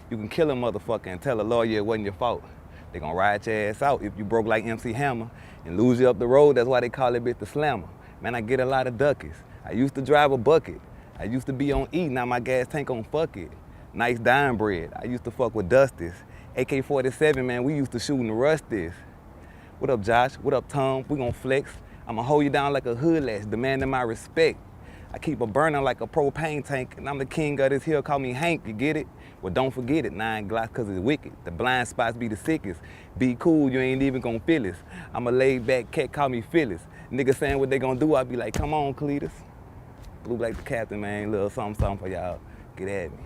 You can kill a motherfucker and tell a lawyer it wasn't your fault. They gonna ride your ass out if you broke like MC Hammer and lose you up the road. That's why they call it bitch the slammer. Man, I get a lot of duckies. I used to drive a bucket. I used to be on E, now my gas tank on fuck it. Nice dime bread. I used to fuck with Dusties. AK-47, man, we used to shoot in the Rusties. What up, Josh? What up, Tom? We gon' flex. I'ma hold you down like a hood lash, demanding my respect. I keep a burner like a propane tank, and I'm the king of this hill, call me Hank, you get it? Well, don't forget it, 9 Glocks cause it's wicked. The blind spots be the sickest. Be cool, you ain't even gon' feel this. I'm a laid back cat, call me Phyllis. Niggas saying what they gonna do, I be like, come on, Cletus. Blue Black the Captain, man, little something for y'all. Get at me.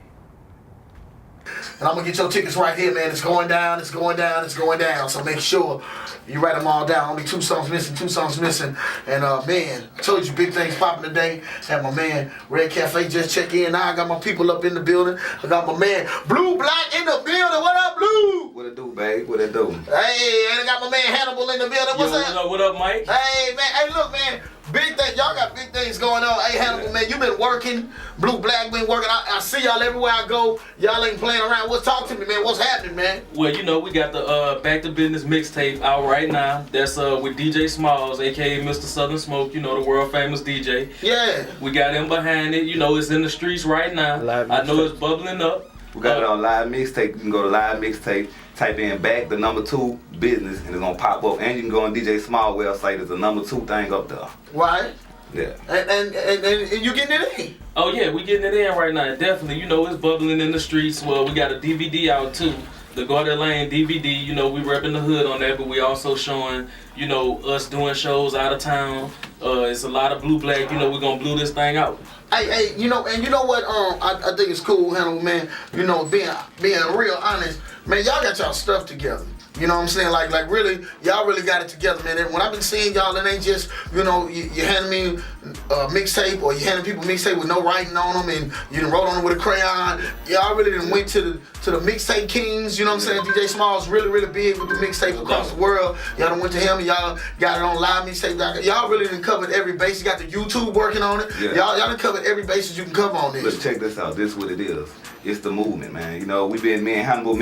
And I'm gonna get your tickets right here, man. It's going down, it's going down, it's going down. So make sure you write them all down. Only 2 songs missing. And man, I told you big things popping today. Had my man Red Cafe just check in. Now I got my people up in the building. I got my man Blue Black in the building. What up, Blue? What it do, babe? What it do? Hey, and I got my man Hannibal in the building. What's up? What up, Mike? Hey, man. Hey, look, man. Big thing, y'all got big things going on. Hey, Hannibal, man, you been working. Blue Black been working. I see y'all everywhere I go. Y'all ain't playing around. Talk to me, man. What's happening, man? Well, you know, we got the Back to Business mixtape out right now. That's with DJ Smalls, aka Mr. Southern Smoke. You know, the world famous DJ. Yeah. We got him behind it. You know, it's in the streets right now. I know it's bubbling up. We got it on Live Mixtape. You can go to Live Mixtape, type in Back the #2 Business, and it's gonna pop up. And you can go on DJ Small website. There's a #2 thing up there. Right. Yeah. And you getting it in? Oh yeah, we getting it in right now. Definitely. You know, it's bubbling in the streets. Well, we got a DVD out too. The Gardner Lane DVD, you know, we repping the hood on that, but we also showing, you know, us doing shows out of town. It's a lot of Blue Black, you know, we're gonna blue this thing out. Hey, you know, and you know what, I think it's cool, Hannibal, man, you know, being real honest, man, y'all got y'all stuff together. You know what I'm saying? Like really, y'all really got it together, man. And when I've been seeing y'all, it ain't just, you know, you handing me a mixtape or you handing people mixtape with no writing on them and you done wrote on them with a crayon. Y'all really done went to the mixtape kings, you know what I'm saying? DJ Smalls really, really big with the mixtapes across the world. Y'all done went to him and y'all got it on Live Mixtape. Y'all really done covered every base. You got the YouTube working on it. Yeah. Y'all done covered every basis you can cover on this. Look, check this out. This is what it is. It's the movement, man. You know, me and Hannibal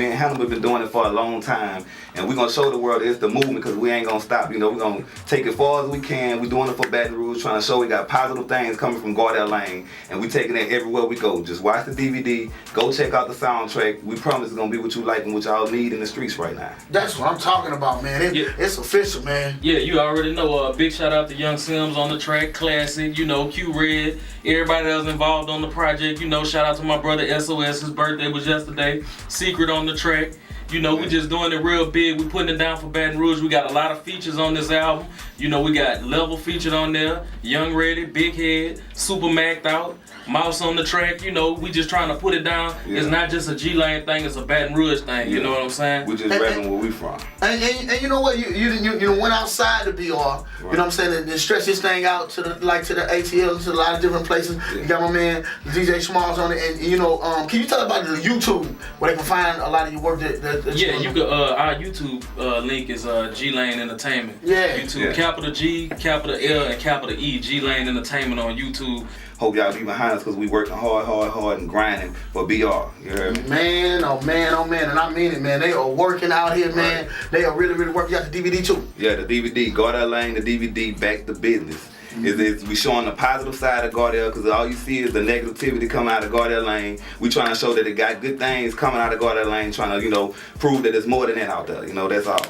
been doing it for a long time, and we're gonna show the world it's the movement because we ain't gonna stop. You know, we're gonna take it far as we can. We're doing it for Baton Rouge, trying to show we got positive things coming from Gardner Lane, and we taking it everywhere we go. Just watch the DVD, go check out the soundtrack. We promise it's gonna be what you like and what y'all need in the streets right now. That's what I'm talking about, man. It's official, man. Yeah, you already know. Big shout out to Young Sims on the track, classic. You know, Q Red, everybody that was involved on the project. You know, shout out to my brother SOS. His birthday was yesterday. Secret on the track. You know, we just doing it real big. We putting it down for Baton Rouge. We got a lot of features on this album. You know, we got Level featured on there, Young Ready, Big Head, Super Maxed Out, Mouse on the track. You know, we just trying to put it down. Yeah. It's not just a G-Lane thing, it's a Baton Rouge thing. Yeah. You know what I'm saying? We just rapping where we from. And you know what? You went outside the BR. Right. You know what I'm saying? And stretch this thing out to the ATL, to a lot of different places. Yeah. You got my man DJ Smalls on it, and you know, can you tell about the YouTube where they can find a lot of your work? Yeah, you could. Our YouTube link is G-Lane Entertainment. Yeah. YouTube, yeah. Capital G, capital L, and capital E. G-Lane Entertainment on YouTube. Hope y'all be behind us because we working hard and grinding for BR. You heard me? Man, oh man, and I mean it, man. They are working out here, man. Right. They are really, really working. You got the DVD too. Yeah, the DVD, Gardner Lane, the DVD, Back to Business. Mm-hmm. We showing the positive side of Gardner because all you see is the negativity coming out of Gardner Lane. We trying to show that it got good things coming out of Gardner Lane, trying to, you know, prove that there's more than that out there. You know, that's all.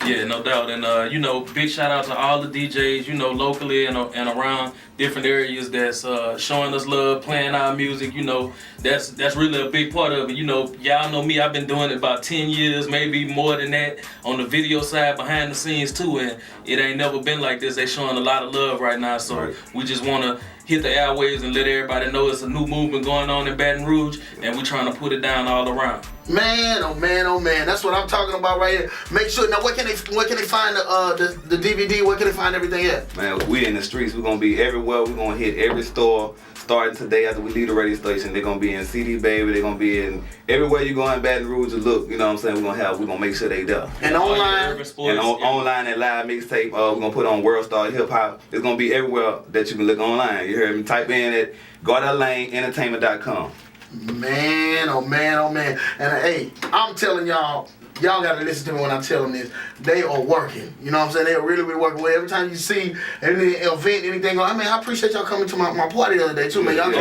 Yeah, no doubt. And, you know, big shout out to all the DJs, you know, locally and around different areas that's showing us love, playing our music. You know, that's really a big part of it. You know, y'all know me, I've been doing it about 10 years, maybe more than that, on the video side, behind the scenes too. And it ain't never been like this. They showing a lot of love right now. So we just want to hit the airwaves and let everybody know it's a new movement going on in Baton Rouge, and we're trying to put it down all around. Man, oh man, oh man. That's what I'm talking about right here. Make sure, now where can they find the DVD? Where can they find everything at? Man, we in the streets. We're gonna be everywhere. We're gonna hit every store. Starting today after we leave the radio station, they're gonna be in CD Baby, they're gonna be in everywhere you go in Baton Rouge to look, you know what I'm saying? We're gonna make sure they there. And online? And online at Live Mixtape, we're gonna put on World Star Hip Hop. It's gonna be everywhere that you can look online. You heard me? Type in at GardaLaneEntertainment.com. Man, oh man, oh man. And hey, I'm telling y'all gotta listen to me when I tell them this. They are working. You know what I'm saying? They are really, really working. Well, every time you see any event, anything, I mean, I appreciate y'all coming to my party the other day too, man. Y'all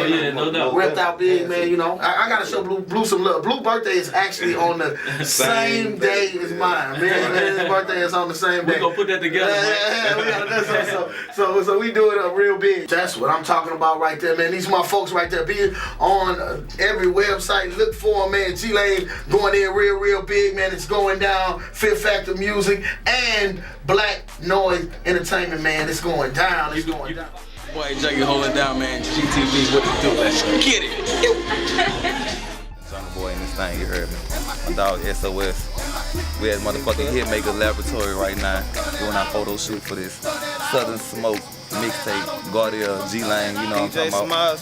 repped out big, man, you know. I gotta show Blue some love. Blue birthday is actually on the same day as mine. Man, his birthday is on the same day. We gonna put that together. Yeah, we gotta do so. So we do it up real big. That's what I'm talking about right there, man. These my folks right there. Be on every website. Look for them, man. G-Lane going in real, real big, man. It's going down. Fifth Factor Music and Black Noise Entertainment, man. It's going down. It's going down. Boy, Juggy, hold it down, man. GTV, what to do? Let's get it. Jungle Boy in this thing, you heard me. My dog SOS. We at motherfucking Hitmaker Laboratory right now doing our photo shoot for this Southern Smoke mixtape. Guardia, G-Lane, you know what I'm talking about.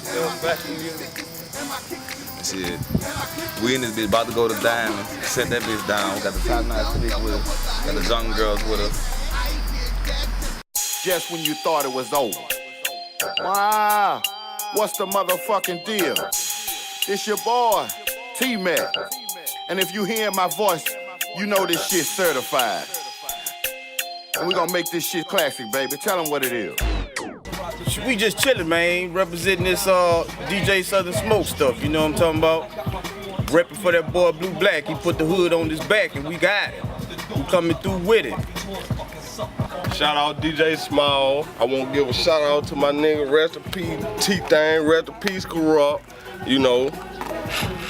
Shit. We in this bitch about to go to Diamond. Set that bitch down. We got the Top Notch Clique with us. Got the Jungle Girls with us. Just when you thought it was over. Wow. What's the motherfucking deal? It's your boy, T-Mac. And if you hear my voice, you know this shit certified. And we gonna make this shit classic, baby. Tell them what it is. We just chillin', man, representing this DJ Southern Smoke stuff, you know what I'm talking about? Reppin' for that boy Blue Black, he put the hood on his back and we got it. We coming through with it. Shout out DJ Small. I want to give a shout out to my nigga, rest in peace, T-Thang, rest in peace, Corrupt, you know.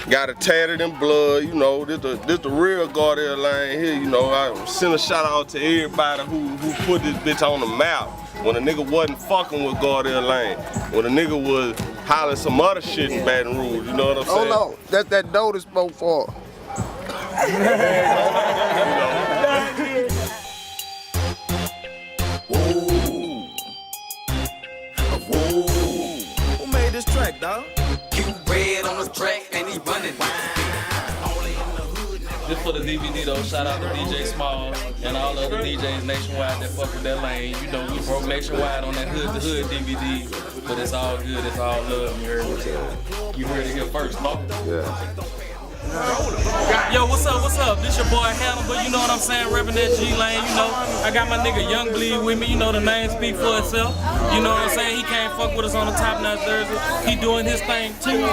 Got it tatted in blood, you know, this the real Guardia Lane here, you know. I send a shout out to everybody who put this bitch on the map. When a nigga wasn't fucking with Guardia Lane, when a nigga was hollering some other shit in Baton Rouge, you know what I'm saying? Oh no, that's that dough that spoke for. Who made this track, dog? Q-Red on the track and he running. This for the DVD though, shout out to DJ Small and all the other DJs nationwide that fuck with that lane. You know, we broke nationwide on that Hood to Hood DVD, but it's all good, it's all love, you heard me? You heard it here first, huh? Yeah. Yo, what's up? This your boy Hannibal, you know what I'm saying, reppin' that G-Lane, you know. I got my nigga Young Bleed with me, you know the name speak for itself. You know what I'm saying, he can't fuck with us on the Top Notch Thursday. He doing his thing too.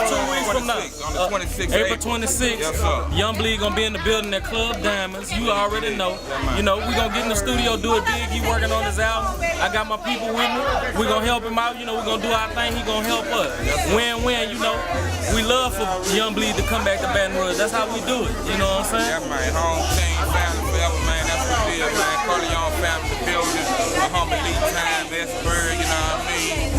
2 weeks from now, April 26th, yes, Young Bleed gonna be in the building at Club Diamonds. You already know. You know, we gonna get in the studio, do it big. He working on his album. I got my people with me. We gonna help him out. You know, we gonna do our thing. He gonna help us. Win-win, you know. We love for Young Bleed to come back to Baton Rouge. That's how we do it. You know what I'm saying? Yeah, man. Home team, family forever, man. That's what it is, man. Corleone family building. Muhammad Lee time, S-Bird, you know what I mean?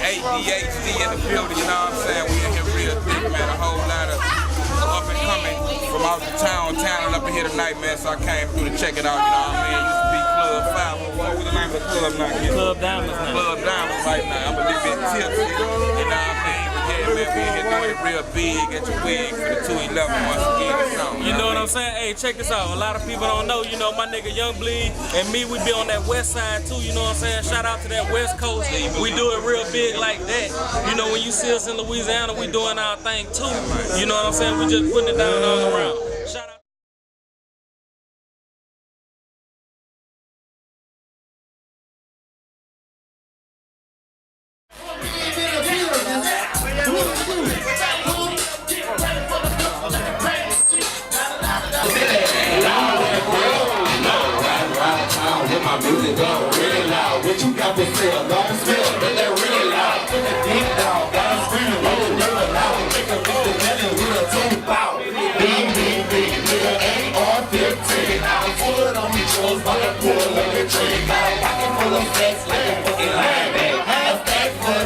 ADHD in the building, you know what I'm saying? We in here real thick, man. A whole lot of up and coming from out the town up in here tonight, man. So I came through to check it out, you know what I mean? Used to be Club 5. What was the name of the club now? Club Diamonds now. Club Diamonds right now. I'm a little bit tipsy, you know what I mean? But yeah, man, we in here doing it real big. Get your wig for the 211 once again. You know what I'm saying? Hey, check this out. A lot of people don't know, you know, my nigga Young Bleed and me, we be on that west side too, you know what I'm saying? Shout out to that West Coast. We do it real big like that. You know, when you see us in Louisiana, we doing our thing too. You know what I'm saying? We just putting it down all around. Shout out.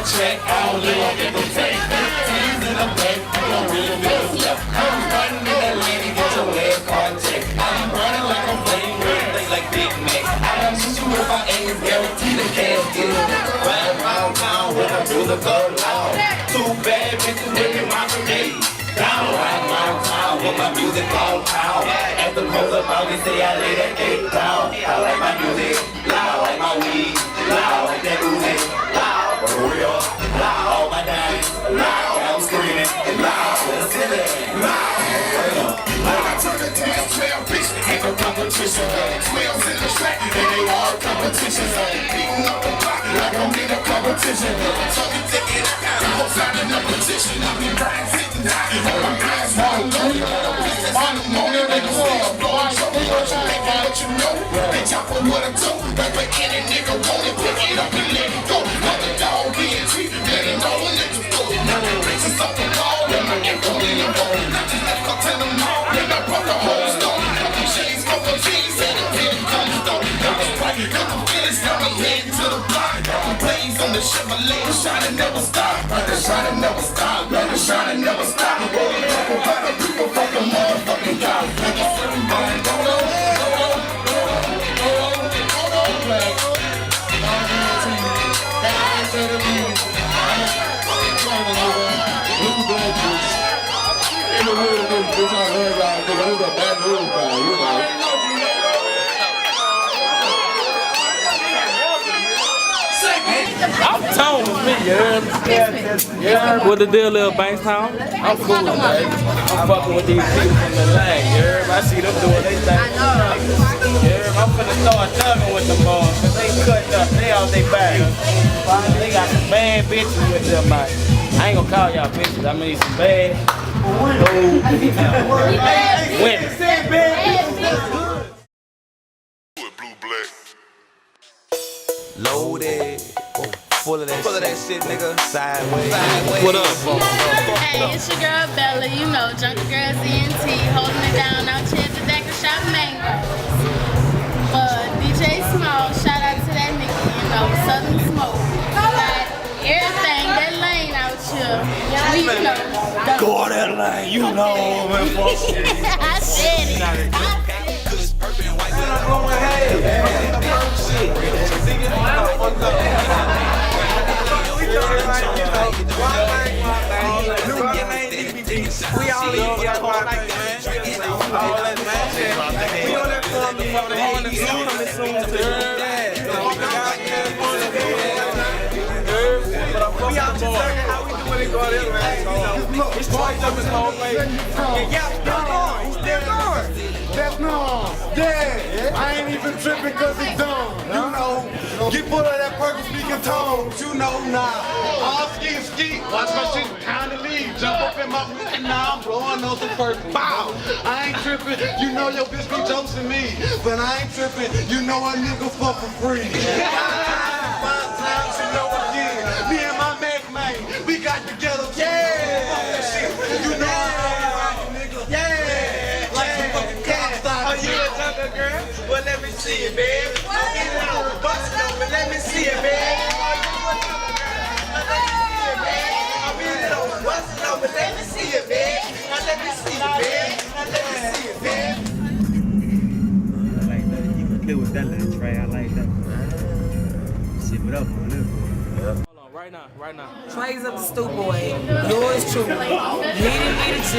Check, I don't live up in the for my music on town. At the most of all, they say I lay that dick down. I like my music loud, I like my weed loud, like that Uzi loud, for real loud, all my dimes loud, I'm screaming loud, listen to it loud, I turn the damn 12 bitch, ain't no competition. 12's in the track, and they all competitions. Beating up the block like I'm in a competition. So you take it out, I'm outside in the position. I'm in grind, sitting high, on my eyes, one low. On the morning, they go up, blowing trouble. What you know, they chop on what I do. But any nigga want it, pick it up and let it go. Let the dog be a treat, let it know when it's go. Now the bitches up the wall, and my echo in the bone. Not just left up to them all, and I brought the whole stone. Couple shades, couple G's, and a pin comes down. Got the sprite, got the finish, got my head to the block. Blaze on the Chevrolet, shining never stop. The shining never stop, the shining never stop. Rolling up about the people, fuck the motherfucking cops. Like a certain band, go on, go on, go on, go on, go on, black. I'm tone with me, you heard me? Yeah. What the deal, Lil Bankstown? I'm cool, man. I'm fucking with these people from the lane, you heard me? I see them doing their thing. I know. You heard me? I'm finna start thugging with them boys, cause they cutting up, they out they back. They got some bad bitches with them, man. I ain't gonna call y'all bitches, I mean some bad, women. Loaded, full of that shit, nigga. Sideways. What up? Hey, it's your girl Bella, you know, Junkie Girl CNT, holding it down out here at the Decker Shop Mangoes. DJ Small, shout out to that nigga, you know, Southern Smoke. Got everything, that lane out here. We know. Go on that lane, you know, man. I said it. We all eat like that, man. All that, man. We on that phone, the morning soon, coming soon to we out to Turkey, how we doing it going in, man? It's twice up his whole way. Yeah, he's still going. That's no. Yeah, I ain't even tripping cause it's done. You know, get full of that purple speaking tone. You know now. All ski. Watch my shit kind of leave. Jump up in my and now I'm blowing on some purple. Bow. I ain't tripping. You know your bitch be josing me. But I ain't tripping. You know a nigga fuck for free. 5 times, you know again. Me and my Mac man, we got together. Yeah. Shit. You know nigga. Yeah. Like some fucking cop style. Oh, you a jungle girl? Well, let me see it, baby. Get it on, bust it open. Let me see it, baby. Let me see it, baby. Now let me see it, baby. Now let me see it, baby. I like that. You can play with that little tray. I like that. Shit, what up on this? Hold on, right now. Trey's up the stoop boy. Yours truly. Needed me the G.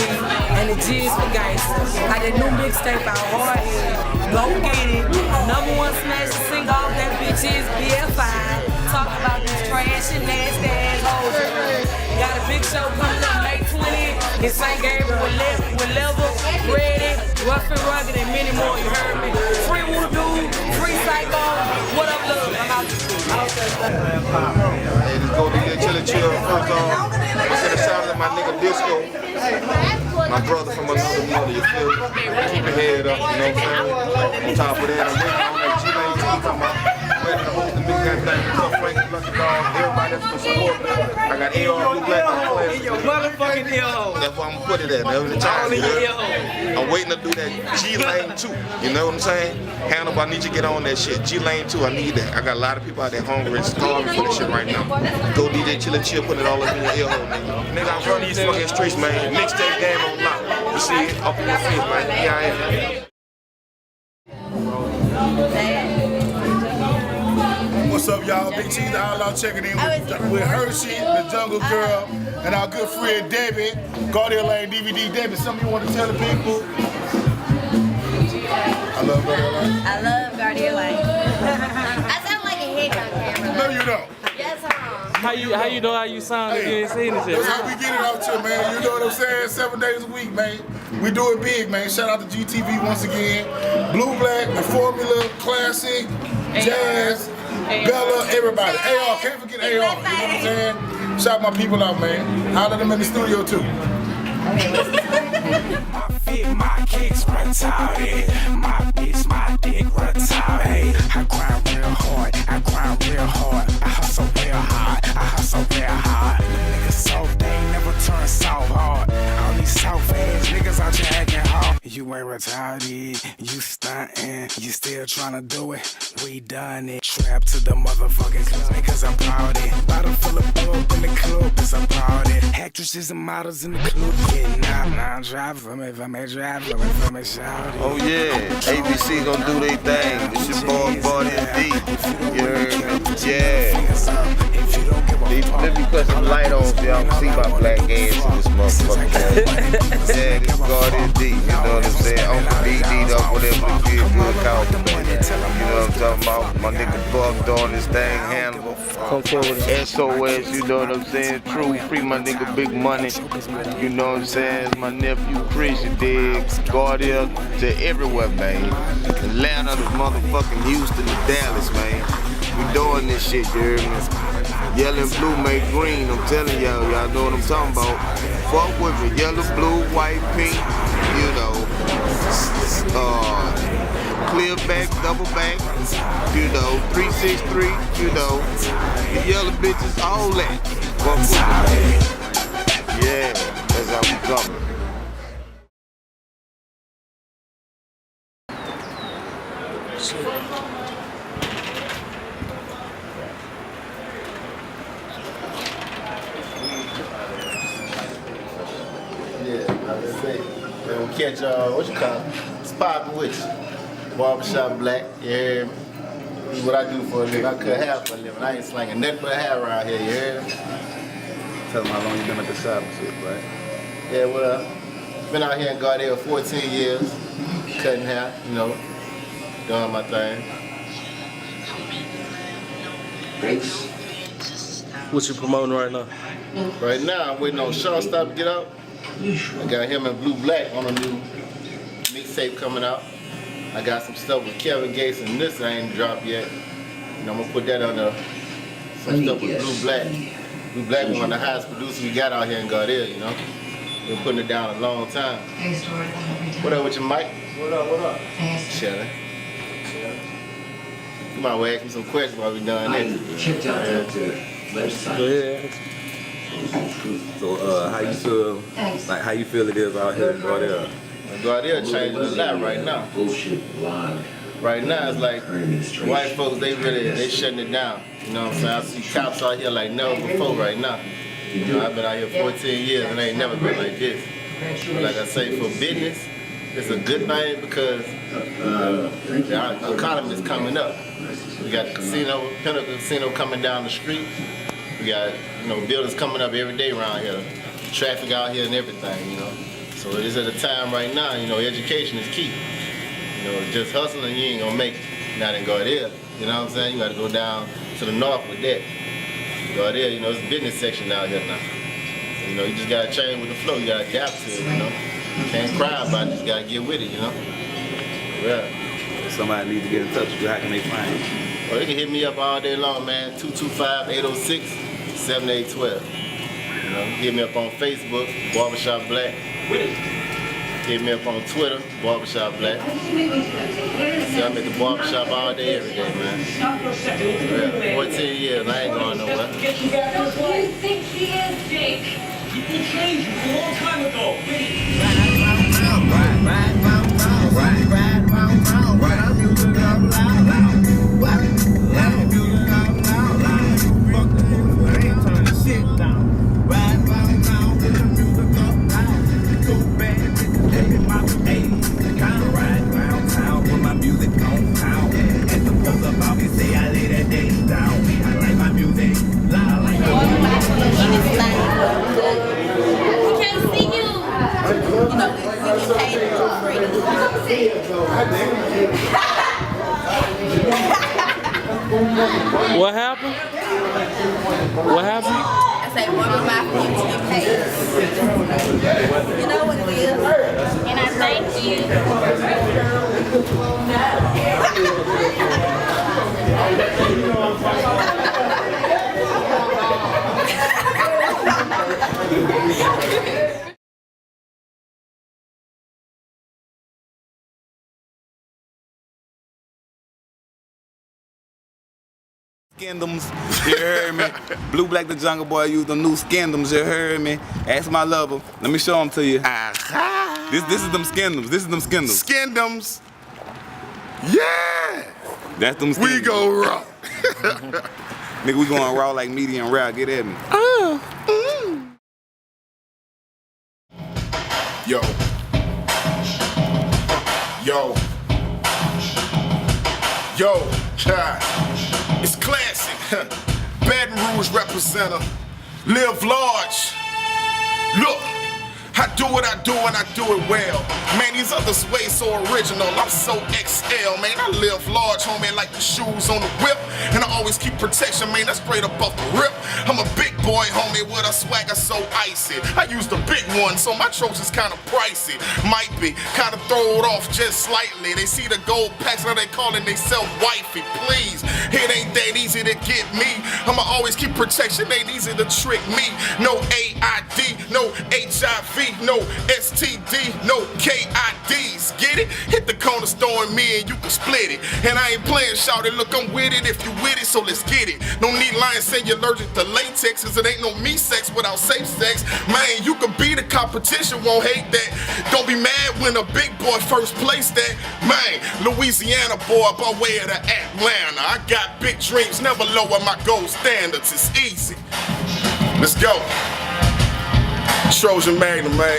And the G is for gangsters. Got that new mixtape out hard here. Go get it. #1 smash to sing off that bitch is BFI. Talk about these trash and nasty ass hoes. Got a big show coming up May 20th in St. Gabriel with Level, Ready, Rough and Rugged, and many more. You heard me. Free Voodoo, free Psycho. What up, love? I'm out there. Hey, this go DJ Chili Chill. First off, I send a shout out to my nigga Disco. My brother from another mother, you feel me? Keep your head up, you know what I'm saying? On top of that, I'm waiting on that G-Lane team talking about. Ready to hold the big guy thing. What's up, Frankie, Lucky Dog, everybody that's for support. I got AR Blue Black on class. Your motherfucking ear hole. That's where I'm gonna put it at. That's the time. I'm waiting to do that G-Lane 2. You know what I'm saying? Hannibal, I need you to get on that shit. G-Lane 2, I need that. I got a lot of people out there hungry and starving for this shit right now. Go DJ Chill and Chill, put it all up in your ear hole, nigga. Nigga, I'm running these fucking streets, man. Mixtape game on lock. You see it? Up in your face, man. Yeah, I am. What's What's up, y'all? Big Cheese the Outlaw checking in with Hershey, the Jungle Girl, and our good friend Debbie, Guardian Lane DVD. Debbie, something you want to tell the people? I love Guardian Lane. I love Guardian Lane. I sound like a hick on camera. No, you don't. Yes, How you know how you sound if you ain't seen this yet? That's how we get it out to, man. You know what I'm saying? 7 days a week, man. We do it big, man. Shout out to GTV once again. Blue Black, The Formula, Classic, Jazz, Bella, everybody. AR, can't forget AR. You know what I'm saying? Shout my people out, man. Holler them in the studio, too. My kicks retarded, my bitch, my dick retarded. I grind real hard, I hustle real hard. Niggas soft, they ain't never turn soft hard. All these soft ass niggas out here acting hard. You ain't retarded, you stuntin', you still tryna do it. We done it. Trap to the motherfucking club, cause I'm proud it. Bottle full of dope in the club, cause I'm proud it. Actresses and models in the club, getting out. Now I'm driving for me, if I may drive for me, shout it. Oh yeah, ABC gon' do their thing. It's your boy, Guardian D. You heard me? Yeah. Let me put some light on so y'all can see my black ass in this motherfucker. Yeah, this Guardian D. You know what I'm saying? Uncle DD, though, whatever the kid good call me. You know what I'm talking about? My nigga Buck doing this thing, Hannibal. SOS, you know what I'm saying? True, free my nigga Big Money. You know what I'm saying? My nephew Chris, you dig? Guardian to everywhere, man. Atlanta to motherfucking Houston to Dallas, man. We doing this shit, you hear me? Yellow and blue make green, I'm telling y'all know what I'm talking about. Fuck with me, yellow, blue, white, pink, you know. Clear back, double back, you know, 363, you know. The yellow bitches, all that. Fuck with me. Yeah, that's how we coming. We'll catch what you call it? It's poppin' with you. Barbershop Black, you hear me? This is what I do for a living. I cut hair for a living. I ain't slinging nothing but hair around here, you hear me? Tell them how long you been at the shop and shit, right? Yeah, well, been out here in Gardale 14 years, cutting hair, you know, doing my thing. What you promoting right now? Right now, I'm waiting on Sean Stop to get out. I got him and Blue Black on a new mixtape coming out. I got some stuff with Kevin Gates and this I ain't dropped yet. And I'm gonna put that on some stuff with Blue Black. Blue Black one of the highest producers we got out here in Gardale, you know. Been putting it down a long time. What up with your mic? What up? Chillin'. You might well ask me some questions while we done this. Yeah. So how you feel? Like how you feel it is out here in Gardale? Gardale changing a lot right now. Right now it's like white folks they shutting it down. You know what I'm saying? I see cops out here like never before right now. You know, I've been out here 14 years and I ain't never been like this. But like I say, for business, it's a good thing because the economy is coming up. We got the casino, Pinnacle Casino coming down the street. We got, you know, buildings coming up every day around here. Traffic out here and everything, you know. So it is at a time right now, you know, education is key. You know, just hustling, you ain't gonna make it. Not in Gardale, you know what I'm saying? You gotta go down to the north with that. Gardale, you know, it's a business section out here now. So, you know, you just gotta change with the flow. You gotta adapt to it, you know. You can't cry about it, you just gotta get with it, you know. Yeah. If somebody needs to get in touch with you, how can they find you? Well, they can hit me up all day long, man. 225-806-7812. You know, hit me up on Facebook, Barbershop Black. Hit me up on Twitter, Barbershop Black. See, I'm at the barbershop all day, every day, man. Yeah, 14 years, I ain't going nowhere. Who do you think she is, Jake? You can change a long time ago. Music on town, and the folks about me say I lay that day down. What happened? What happened? I say one of my friends get paid. You know what it is? And I thank you. Skindoms, you heard me? Blue Black the Jungle Boy used the new Skindoms, you heard me? Ask my lover. Let me show them to you. This is them Skindoms. This is them Skindoms. Skindoms. Yeah. That's them Skindoms. We go raw. Nigga, we going raw like medium rare. Get at me. Yo. Yo. Yo. It's classic. Baton Rouge representative. Live large. Look. I do what I do and I do it well. Man, these others way so original. I'm so XL, man. I live large, homie, like the shoes on the whip. And I always keep protection, man. That's straight up off the rip. I'm a big boy, homie, with a swagger so icy. I use the big one, so my Trojan's kind of pricey. Might be kind of throw it off just slightly. They see the gold packs, now they calling themselves wifey. Please, it ain't that easy to get me. I'ma always keep protection, ain't easy to trick me. No AID, no HIV. No STD, no KIDs. Get it? Hit the corner store and me and you can split it. And I ain't playing, shout it. Look, I'm with it if you with it, so let's get it. No need lying, say you're allergic to latex, cause it ain't no me sex without safe sex. Man, you can be the competition, won't hate that. Don't be mad when a big boy first place that. Man, Louisiana boy by way of the Atlanta. I got big dreams, never lower my goal standards. It's easy. Let's go. Trojan Magnum, man.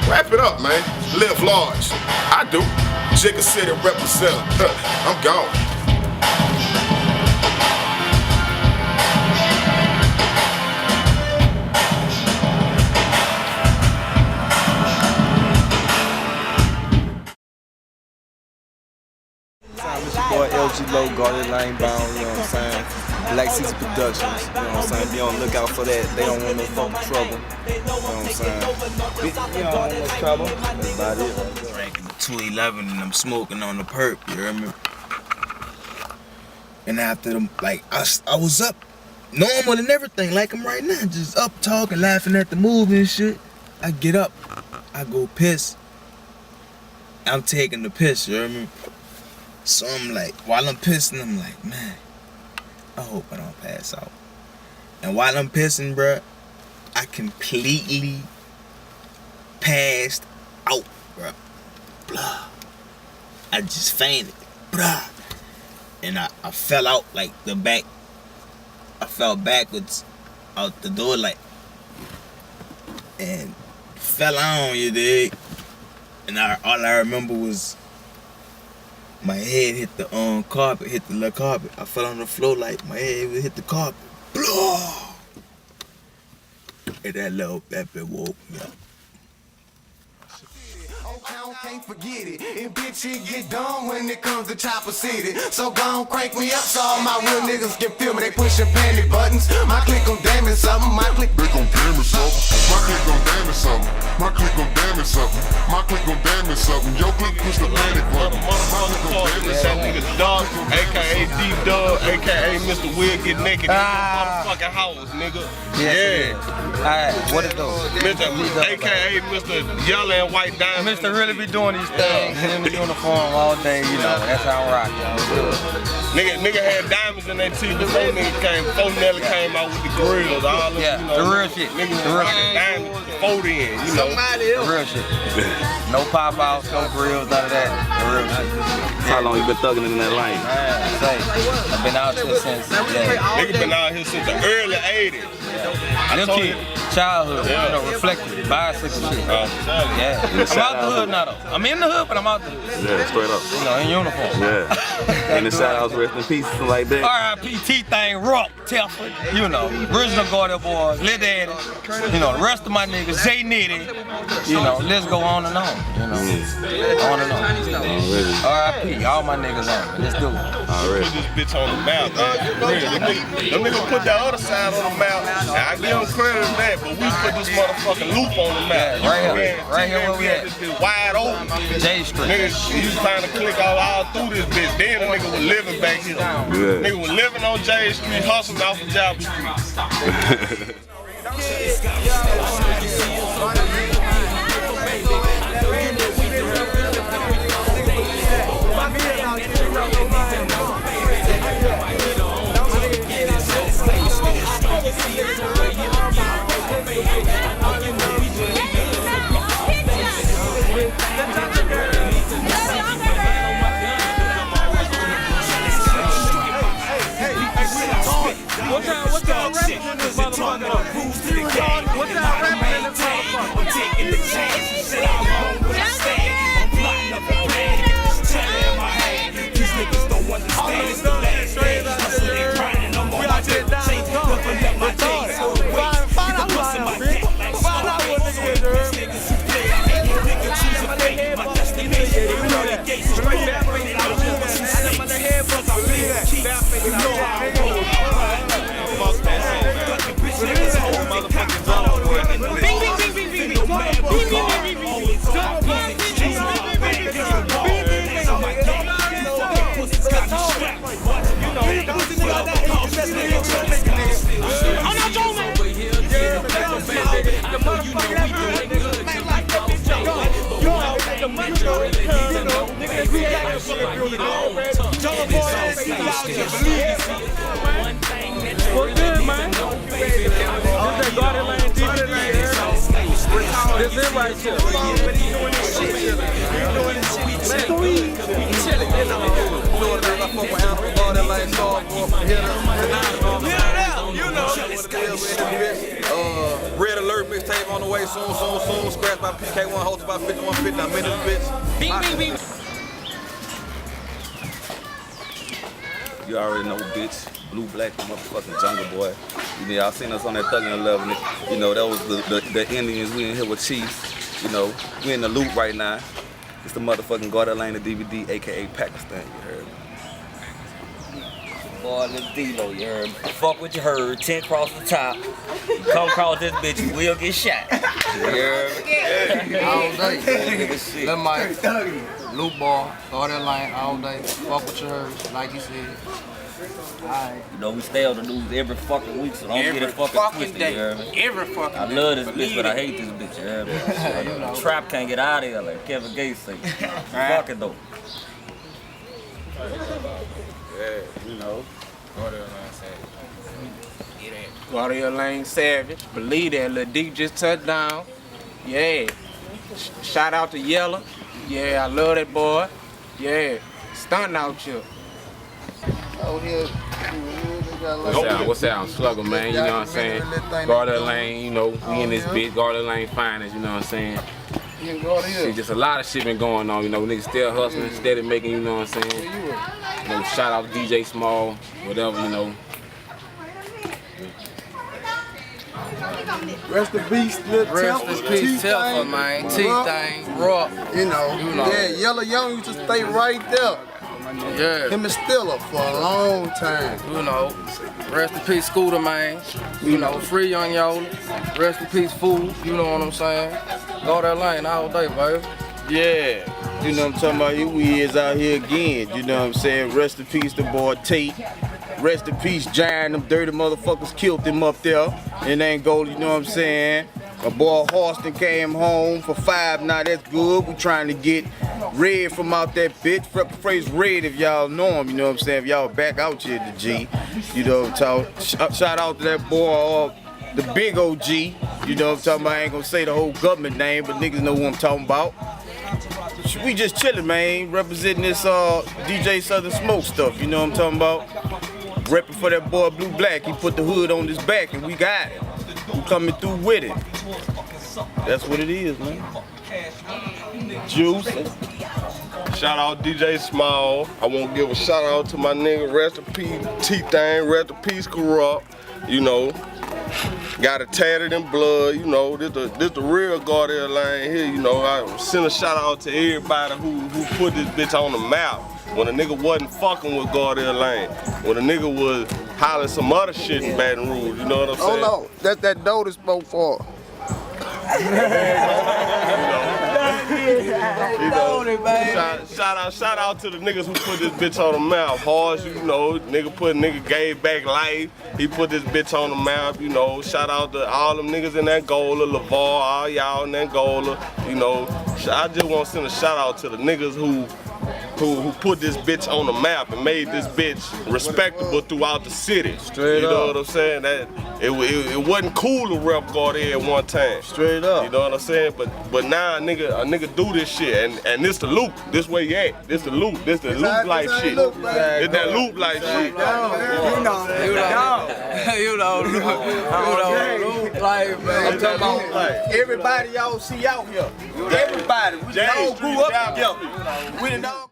Wrap it up, man. Live large. I do. Jigga City represent. I'm gone. It's your boy LG Low, Guarded Lane Bound, you know what I'm saying? Black City Productions, you know what I'm saying? Be on the lookout for that. They don't want no fucking trouble. You know what I'm saying? You know, no trouble. That's about it. Drinking the 211 and I'm smoking on the perp, you hear me? And after them, like, I was up normal and everything, like I'm right now, just up talking, laughing at the movie and shit. I get up, I go piss. I'm taking the piss, you hear me? So I'm like, while I'm pissing, I'm like, man, I hope I don't pass out. And while I'm pissing, bruh, I completely passed out, bruh. Blah. I just fainted, bruh. And I fell out like the back. I fell backwards out the door, like, and fell on, you dig? And all I remember was my head hit the carpet, hit the little carpet. I fell on the floor like my head would hit the carpet. Blah! And that bit woke me up. Can't forget it. And bitch, it get done when it comes to Chopper City. So gon' crank me up so all my real niggas can feel me. They pushing panic buttons. My clique gon' damage something. My clique gon' damage something. My clique gon' damage something. My clique gon' damage something. My clique gon' damage something. Your clique push the panic button. My clique gon' damage something. That nigga Dog, aka D-Dub, aka Mr. Will Get Naked in the motherfucking house, nigga. Yeah. Alright, what it do? Mr. aka Mr. Yellow and White Diamond. Mr. Really be doing these things in the uniform all day, you know. That's how I rock, y'all. Nigga had diamonds in their teeth before Nelly came out with the grills, all of yeah, you know. The real shit. Niggas The real rocking shit. diamonds before then, you know. The real shit. No pop-outs, no grills, none of that. The real shit. How long you been thugging in that lane? I've been out here since, Nigga been out here since the early 80s. Them childhood, you know, reflected, bicycle shit. Yeah. I'm out the hood now though. I'm in the hood, but I'm out the hood. Yeah, straight up. You know, in uniform. Yeah. And the shout outs, rest in peace, something like that. R.I.P. T-Thing, Rock, Telford, you know, original Gordy boys, Lil Daddy, you know, the rest of my niggas, Jay Nitty, you know, let's go on and on, you know, on and on. R.I.P. all my niggas on, let's do it. Put this bitch on the map. Them niggas put that other side on the map. I give them credit for that, but we put this motherfucking loop on the map. Right here where we at. This bitch wide open. J Street. Niggas, you trying to click all through this bitch. Then the nigga was living back here. Nigga was living on J Street, hustling off of Java Street. What y'all rapping in this motherfucker? What y'all rapping in this motherfucker? I'm taking the chance. Said I won't understand. I'm plotting up a plan. Just tell them I had. These niggas don't understand. It's the last day. Hustling and grinding. I'm on my day. Nothing let my days go away. Find out what nigga is. Nigga choose a fate. My destination. You know the gates. Straight back. I let my head bust. I believe that. You know I What's good, man? This is Garden Lane, DJ Lane. This is right here. Red Alert mixtape on the way soon. Scratch by PK1, hosted by 5150. I'm in this bitch. You already know, bitch. Blue Black, the motherfucking Jungle Boy. You know, y'all seen us on that Thuggin' 11. You know, that was the Indians. We in here with Chiefs. You know, we in the loop right now. It's the motherfucking Gordy Lane, the DVD, aka Pakistan. You heard me? Boy, little D-Lo, you heard me? Fuck what you heard, 10 across the top. Come across this bitch, you will get shot. You heard me? All day. Lil Mike, Loop Ball, Gordy Lane, all day. Fuck what you heard, like you said. Alright. You know, we stay on the news every fucking week, so don't get it fucking twisted, you heard me? Every fucking I love this bitch, but I hate this bitch, you heard me? You know. Trap can't get out of here like Kevin Gates say. Fuck it though. Yeah, you know. Gordy Lane Savage. Believe that, Lil D just touched down. Yeah. Shout out to Yella. Yeah, I love that boy. Yeah. Stunting out here. What's that? I'm Slugger, man, you know what I'm saying? Gordy Lane, you know, we in this bitch, Gordy Lane finest, you know what I'm saying? See, just a lot of shit been going on, you know, niggas still hustling, steady making, you know what I'm saying? You know, shout out to DJ Small, whatever, you know. Rest in peace, Telford, man. T-Thing, Rock, you know. Yeah, Yellow Young used to stay right there. Yeah. Him and Stiller for a long time. You know. Rest in peace, Scooter, man. You know, free Young Yola. Rest in peace, Fool. You know what I'm saying? Go that lane all day, baby. Yeah. You know what I'm talking about? Here we is out here again. You know what I'm saying? Rest in peace, the boy Tate. Rest in peace, Giant. Them dirty motherfuckers killed him up there in Angola, you know what I'm saying? My boy Houston came home for 5 now, that's good. We trying to get Red from out that bitch. Phrase Red if y'all know him, you know what I'm saying? If y'all back out here at the G, you know what I'm talking. Shout out to that boy, the big OG. You know what I'm talking about? I ain't gonna say the whole government name, but niggas know who I'm talking about. We just chillin', man, representing this DJ Southern Smoke stuff, you know what I'm talking about? Reppin' for that boy Blue Black, he put the hood on his back and we got it. who coming through with it. That's what it is, man. Juicy. Shout out DJ Small. I want to give a shout out to my nigga, rest in peace, T-Thing, rest in peace, Corrupt. You know, got it tatted in blood. You know, this the real Gardell Lane here. You know, I send a shout out to everybody who put this bitch on the map. When a nigga wasn't fucking with Gardell Lane, when a nigga was hollering some other shit in Baton Rouge, you know what I'm saying? Oh no, that's that dough that spoke for. Shout out to the niggas who put this bitch on the map. Hard, you know, nigga gave back life. He put this bitch on the map, you know. Shout out to all them niggas in Angola, Lavar, all y'all in Angola, you know. I just want to send a shout out to the niggas who put this bitch on the map and made this bitch respectable throughout the city. Straight you know up. what I'm saying? That it wasn't cool to rep Gardell at one time. Straight up. You know what I'm saying? But now a nigga do this shit and this the loop. This where you at. This the loop. This the loop like shit. It's that loop like shit. You know, look like, man. I'm talking about everybody y'all see out here. Everybody. We all grew up together. We done all.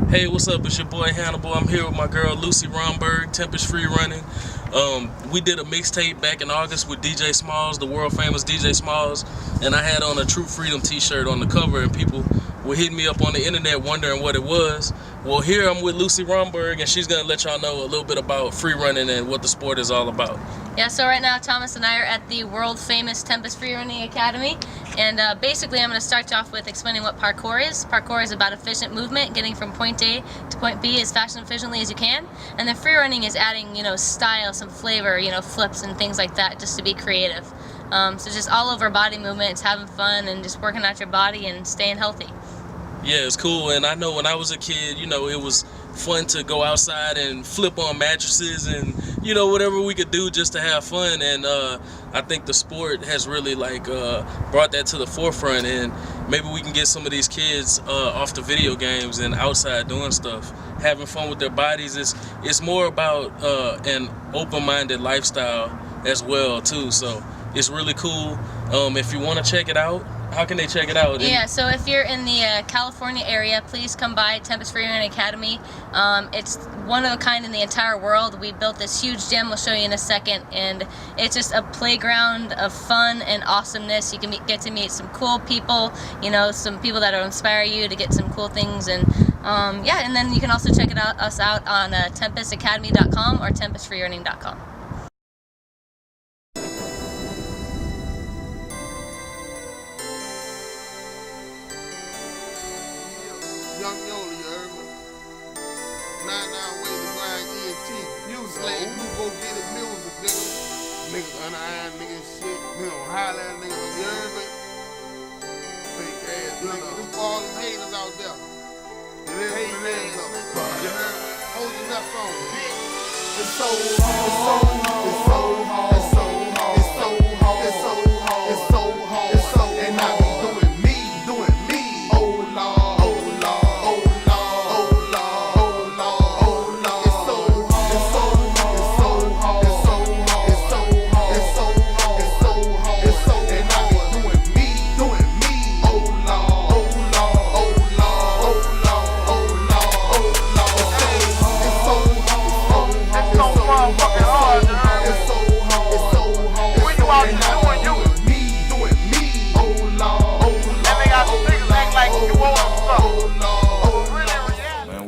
Hey, what's up? It's your boy Hannibal. I'm here with my girl Lucy Romberg, Tempest Free Running. We did a mixtape back in August with DJ Smalls, the world famous DJ Smalls, and I had on a True Freedom t-shirt on the cover, and people were hitting me up on the internet wondering what it was. Well, here I'm with Lucy Romberg, and she's gonna let y'all know a little bit about free running and what the sport is all about. Yeah, so right now Thomas and I are at the world famous Tempest Free Running Academy, and basically I'm going to start you off with explaining what parkour is. Parkour is about efficient movement, getting from point A to point B as fast and efficiently as you can, and then free running is adding, you know, style, some flavor, you know, flips and things like that, just to be creative. So just all over body movements, having fun, and just working out your body and staying healthy. Yeah, it's cool, and I know when I was a kid, you know, it was fun to go outside and flip on mattresses and, you know, whatever we could do just to have fun, and I think the sport has really like brought that to the forefront, and maybe we can get some of these kids off the video games and outside doing stuff, having fun with their bodies. It's more about an open-minded lifestyle as well too, so it's really cool. If you want to check it out, how can they check it out? Yeah, so if you're in the California area, please come by Tempest Free Running Academy. It's one of a kind in the entire world. We built this huge gym, we'll show you in a second, and it's just a playground of fun and awesomeness. You can get to meet some cool people, you know, some people that will inspire you to get some cool things, and yeah, and then you can also check us out on tempestacademy.com or tempestfreerunning.com. Young Yola, you heard me? 99 ways to grind ENT. Music, like, you go get it music, nigga. Niggas uniron, niggas shit. You know, Highland niggas, you heard me? Fake ass, nigga. Them all them haters out there. Hate ass, you heard me? Hold your nuts on, bitch. It's so hard, it's so hard, it's so hard, it's so hard, it's so hard, it's so hard, it's so hard, it's so hard. And I be doing me, oh Lord.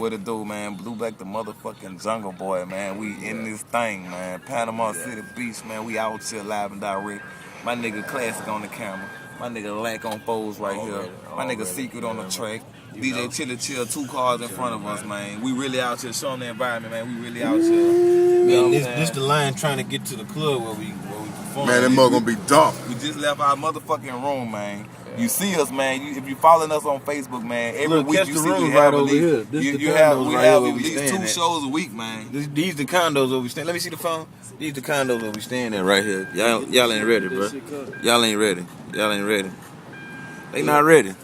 What it do, man? Blue Black, the motherfucking jungle boy, man. We in this thing, man. Panama City Beach, man. We out here live and direct. My nigga Classic on the camera. My nigga Lack on foes right here. My nigga Secret on the track. DJ Chilla Chill, 2 cars in front of us, man. We really out here showing the environment, man. We really out here. Man, this the line trying to get to the club where we perform. Man, that mug gonna be dark. We just left our motherfucking room, man. You see us, man. If you following us on Facebook, man, every Look, week catch you the see room we right have over here. we have at least 2 shows a week, man. These the condos where we staying. Let me see the phone. These the condos where we staying at right here. Y'all ain't ready, bro. Y'all ain't ready. Y'all ain't ready. They not ready.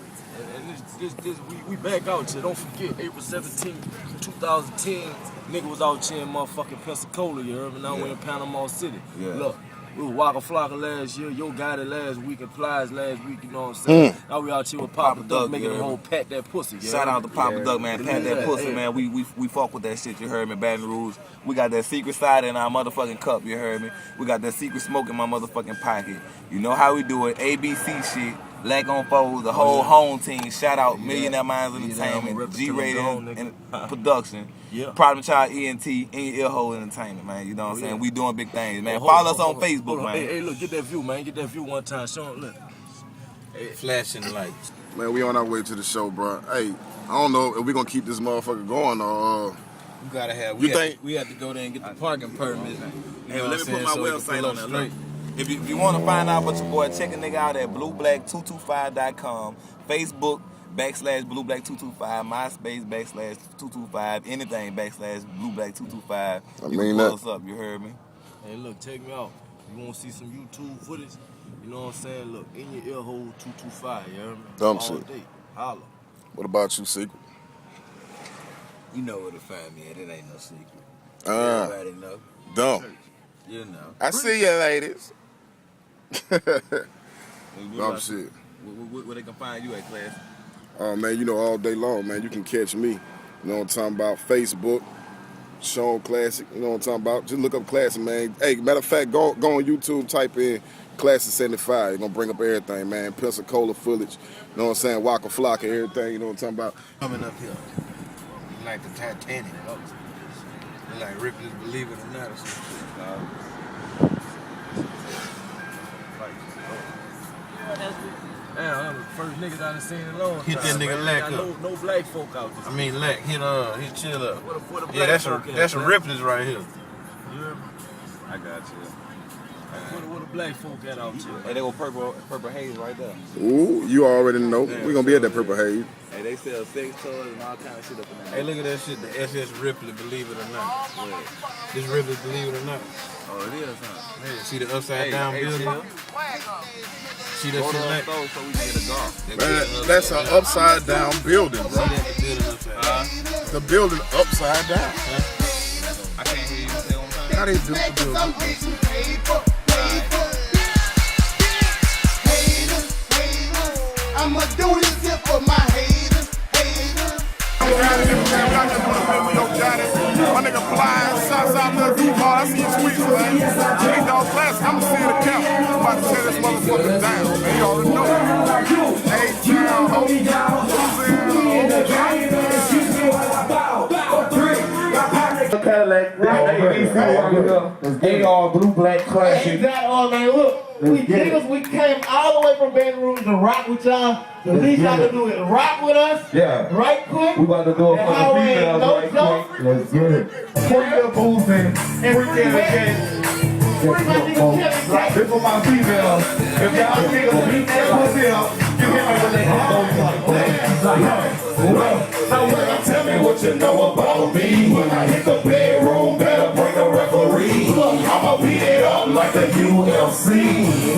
We back out here. Don't forget, April 17, 2010, nigga was out here in motherfucking Pensacola, you heard me? Now we're in Panama City. Yeah. Look, We was Waka Flocka last year, Yo Got It last week, and Plies last week, you know what I'm saying? Now we out here with Papa Duck making the whole pat that pussy. Shout out to Papa Duck, man. Pat that pussy, man. We fuck with that shit, you heard me, Baton Rouge. We got that secret side in our motherfucking cup, you heard me? We got that secret smoke in my motherfucking pocket. You know how we do it, ABC shit. Black on Foes, the whole home team. Shout out Millionaire Minds Entertainment, G-Rated and Production, Problem Child ENT, In Your Ear Hole Entertainment, man. You know what I'm saying? We doing big things, man. Follow us on Facebook, man. Hey, look, get that view, man. Get that view one time. Show them, look. Hey, flashing lights. Man, we on our way to the show, bro. Hey, I don't know if we gonna keep this motherfucker going or. You gotta have. You think? We have to go there and get the parking permit. Hey, Let me put my website on there. Look. If you want to find out about your boy, check a nigga out at blueblack225.com, Facebook /blueblack225, MySpace /225, anything /blueblack225. I You mean can that. pull us up, you heard me? Hey, look, take me out. You want to see some YouTube footage? You know what I'm saying? Look, In Your Ear Hole 225, you heard me? Dumb All shit. day. Holla. What about you, Secret? You know where to find me at. It ain't no secret. Everybody know. Dumb. You know. I see you, ladies. Dumb shit. Where they can find you at, class? Oh, man, you know, all day long, man, you can catch me. You know what I'm talking about? Facebook, Sean Classic. You know what I'm talking about? Just look up Classic, man. Hey, matter of fact, go on YouTube, type in Classic 75. You're going to bring up everything, man. Pensacola footage. You know what I'm saying? Waka Flocka, everything. You know what I'm talking about? Coming up here. Like the Titanic. Like Ripley's Believe It or Not or some shit, dog. Damn, I'm the first nigga I done seen in a long time. Hit that nigga man. Lack Got up. No black folk out there. I mean, Lack, hit chill up. What the Yeah, black folk at, that's a man? Ripley's right here. You hear me? I got you. What the black folk at out here? Hey, they go purple haze right there. Ooh, you already know. We're going to be at that Purple Haze. Hey, they sell sex toys and all kind of shit up in there. Hey, look at that shit, the SS Ripley, Believe It or Not. This Ripley, Believe It or Not. Oh, it is, huh? Hey, see the upside down building? chill. See that Go to shit the like? store so we can get a golf. Man, that's an upside down building, bro. The building upside down. I can't hear you say one time. How they do the building? I'ma do this here for my haters. My nigga flying, shots out there, D-Ball. I see you squeeze, man. Jimmy Dog Classic, I'm seeing the camp. I'm about to tear this motherfucker down, man. You already know. H-Town, AR Blue Black Classic. Exactly, man. Look, we niggas, we came all the way from Baton Rouge to rock with y'all. The least y'all can do is rock with us. Yeah. Right quick. We about to do it for the females right quick. Let's get it. Bring your booth and freaking again. This for my females. If y'all niggas beat that pussy up, you hit me with that. Now tell me what you know about me. When I hit the bedroom, better bring a referee. I'ma beat it up like the UFC.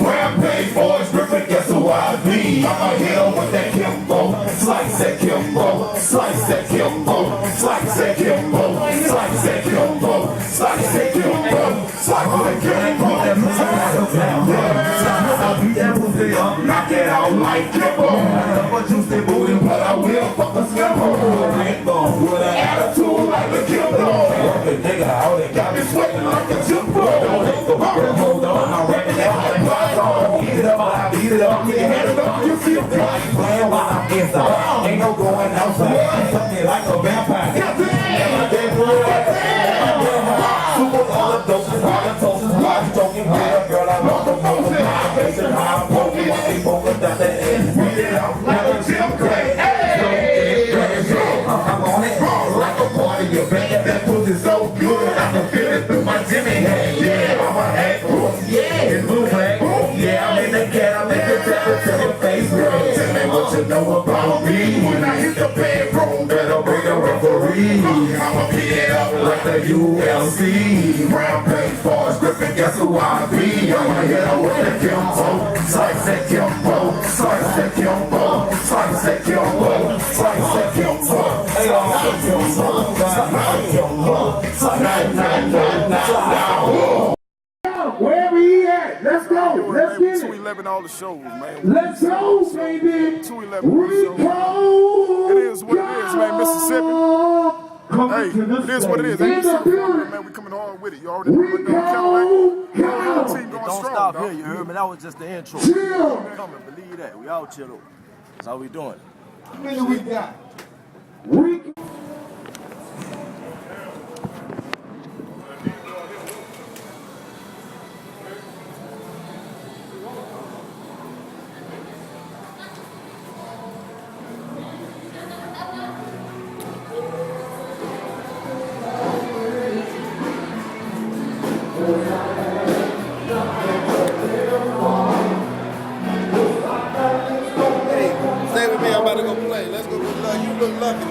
Rampage boys gripping, guess who I be? I'ma hit him with that Kimbo. Slice that Kimbo. Slice that Kimbo. Slice that Kimbo. Slice that Kimbo. Slice that Kimbo. Slice that Kimbo. I'll beat that pussy up, knock it out like Kimbo. But you still moving, but I will fuck a skimbo. With an attitude like a Kimbo. Working nigga out and got me sweating like a Kimbo. Hold on, I'm rapping that high. Beat it up, I beat it up, nigga, hand it up, you feel like playing while I'm inside. Ain't no going outside. Something like a vampire. Super all the doses, all the toasts, why joking, girl, I love the most. My face and how I'm poking, what they focus, that's the end. Beat it up like a Jim Craig. I'm on it, like a party, you bet that pussy so good, I can feel it through my Jimmy head. Yeah, I'm a head, yeah, it's blue flag. Yeah, I'm in the cat, I'm in the trap, to your face, girl. Tell me what you know about me. When I hit the bedroom, better bring a referee. I'ma beat it up like the UFC. Rampage boys gripping, guess who I be? I'ma hit her with the Kimbo. Slice that Kimbo. Slice that Kimbo. Slice that Kimbo. Slice that Kimbo. Hey, Kimbo. Slice that Kimbo. Wherever he at. skipping all the shows, man. Let's go, baby. 211 show. It is what it is, man. Mississippi. Hey, it is what it is. Ain't Mississippi, man. We coming hard with it. You already know what the Cadillac. Team going Don't strong, stop dog. here, you heard me? That was just the intro. We coming, believe that. We out here, though. That's how we doing. How many we got? Stay with me. I'm about to go play. Let's go get lucky. You look lucky.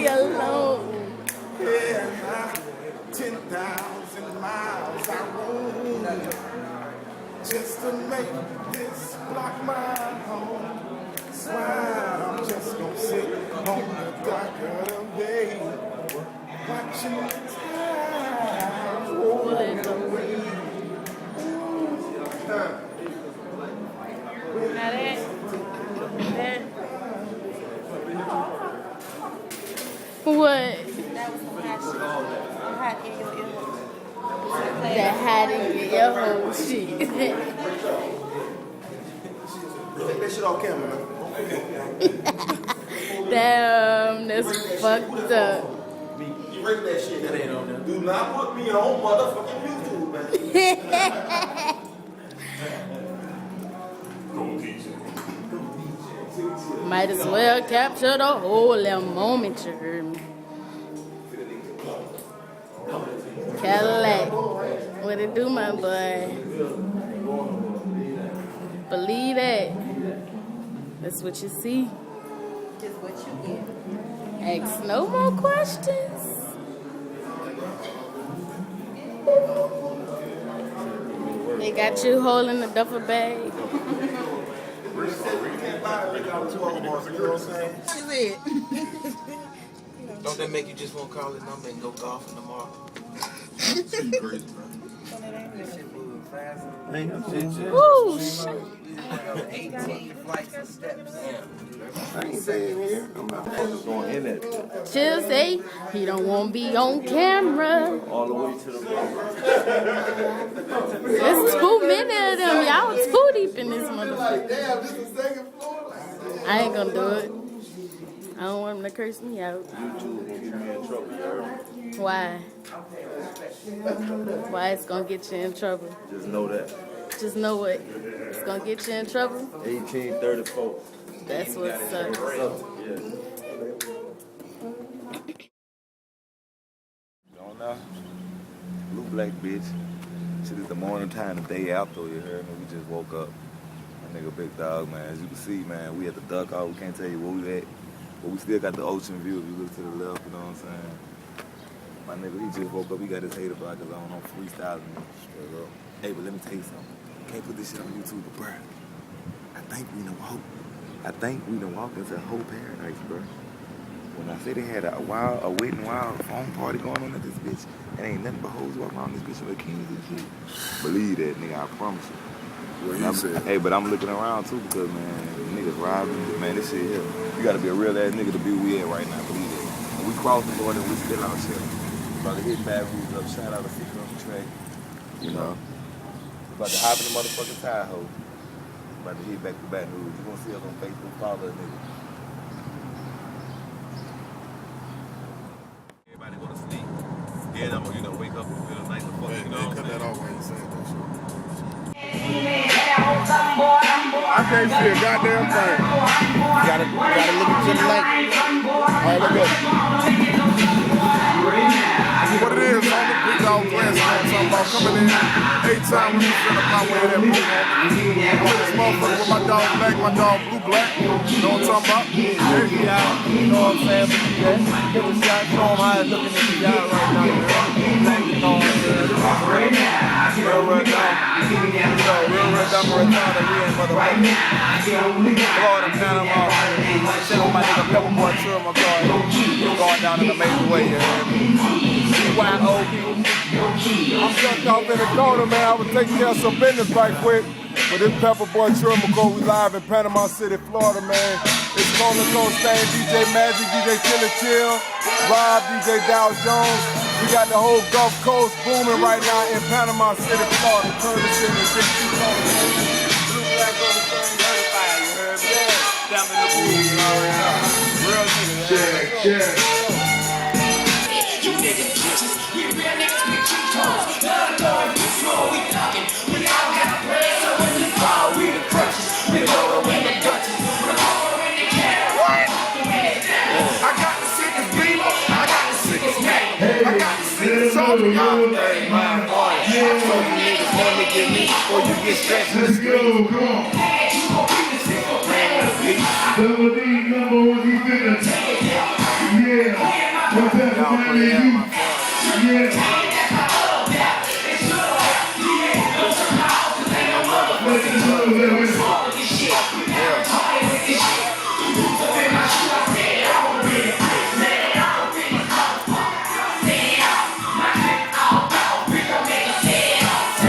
Alone. 10,000 miles I roam just to make this block my home. Swear I'm just gonna sit on the dock of the bay, watching the time roll away. What? That had in your whole shit. Take that shit off camera, man. Damn, that's fucked up. You break that shit, that ain't on there. Do not put me on motherfucking YouTube, man. Might as well capture the whole little moment, you heard me. Cadillac, what it do, my boy? Believe that. That's what you see. Just what you get. Ask no more questions. They got you holding the duffel bag. Don't that make you just want to call his number and go golfing tomorrow? Crazy, bro. Ooh, shit. 18 flights of steps. I ain't saying here. I'm not going in it. Chill say he don't want to be on camera. All the way to the There's too many of them. Y'all too deep in this motherfucker. Damn, this is the second floor. I ain't gonna do it. I don't want him to curse me out. YouTube will get me in trouble, you heard me? Why? Why it's gonna get you in trouble? Just know that. Just know what? It's gonna get you in trouble? 1834. That's what's up. Don't know. Blue black bitch. Shit is the morning time, the day after, you heard me? We just woke up. My nigga Big Dog, man. As you can see, man, we at the duck out. We can't tell you where we at. But we still got the ocean view if you look to the left, you know what I'm saying? My nigga, he just woke up. He got his hater blockers on freestyling. Straight up. Hey, but let me tell you something. Can't put this shit on YouTube, but bro, I think we done walked into whole paradise, bro. When I say they had a wet and wild phone party going on at this bitch, and ain't nothing but hoes walking around this bitch with bikinis and shit. Believe that, nigga, I promise you. Hey, but I'm looking around too because, man, niggas robbing, man, this shit here. You gotta be a real ass nigga to be where we at right now, believe it. And we crossed the border and we still out here. About to hit Baton Rouge up, shout out to Secret on the track. You know, about to hop in the motherfucking Tahoe. About to hit back to Baton Rouge. You gonna see us on Facebook, follow us, nigga. Everybody go to sleep. Scared I'm gonna, wake up and feel like the fuck, you know what I'm saying? Cut that off when you say that shit. ain't see a goddamn thing. Gotta look at your light. All right, let's go. What it is, on the big dog glass, you know what I'm talking about? Coming in 8 times when you set up my way that blue. I'm in this motherfucker with my dog Black, my dog Blue Black. You know what I'm talking about? You know what I'm saying? Get the shot, show them how it's looking at the yacht right now. You know what I'm saying? Real red dog. Real red dog for a time that we ain't motherfucking. Florida, Panama. Shit on my nigga Pepper Boy Trill, my car. Going down in a major way, you heard me? I'm stuck off in the corner, man. I was taking care of some business right quick. But this Pepper Boy Trimble, we live in Panama City, Florida, man. It's Cola Coast Stain, DJ Magic, DJ Chili Chill, Rob, DJ Dow Jones. We got the whole Gulf Coast booming right now in Panama City, Florida. Curtis in the Big Blue Black on the thing, certified, you heard me? Yeah. Down in the pool, you already know. Real nigga. Yeah. You niggas bitches, we real niggas, we keep toes. None of we slow, we thuggin'. We all got bread, so when we fall, we the crutches. We roll in the Dutches, we roll in the cat. What? I got the sickest beamer, I got the sickest Mac, I got the sickest soldier. My boy, so you niggas wanna get me before you get stretched. Let's go, come on. Double D number one, he's in the yeah. What's happening, man? Yeah.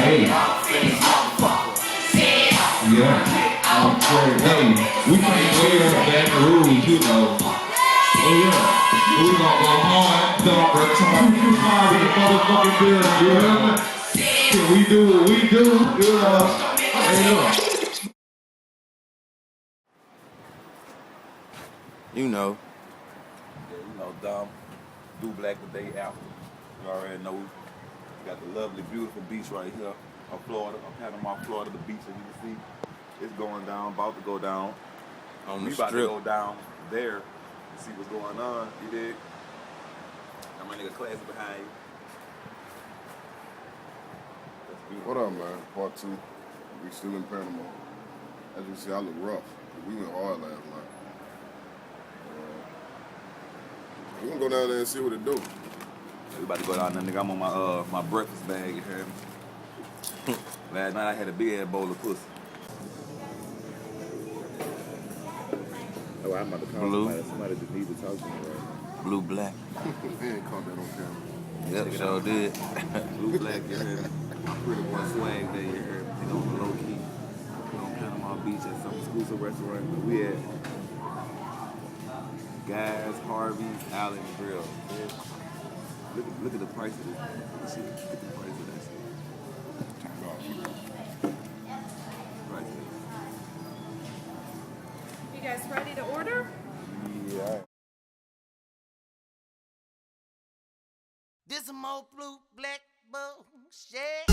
Hey, we can't wear Baton Rouge, you know. Oh yeah, we gonna go hard, don't return. You fire in the motherfucking building, you heard me? Can we do what we do? Hey, look. You know. Yeah, you know, Dom. Blue Black the day after. You already know. We got the lovely, beautiful beach right here of Florida, of Panama, Florida, the beach as you can see. It's going down, about to go down. On the we about strip. to go down there and see what's going on. You dig? Got my nigga Classy behind you. What up, man? Part 2. We still in Panama. As you see, I look rough. We went hard last night. We gonna go down there and see what it do. We about to go down there, nigga. I'm on my breakfast bag, you heard me? Last night I had a big ass bowl of pussy. Oh, I'm about to call somebody just need to talk to me right. Blue Black. They ain't caught that on camera. Yep, sure did. Blue Black, you heard me? Pretty boy swag day, you heard me? They on the low key. We on Panama Beach at some exclusive restaurant. But we at Guys, Harvey's, Allen Grill. Yeah. Look at the price of this shit. Look at the price of that shit. You guys ready to order? Yeah. This a more Blue Black bullshit.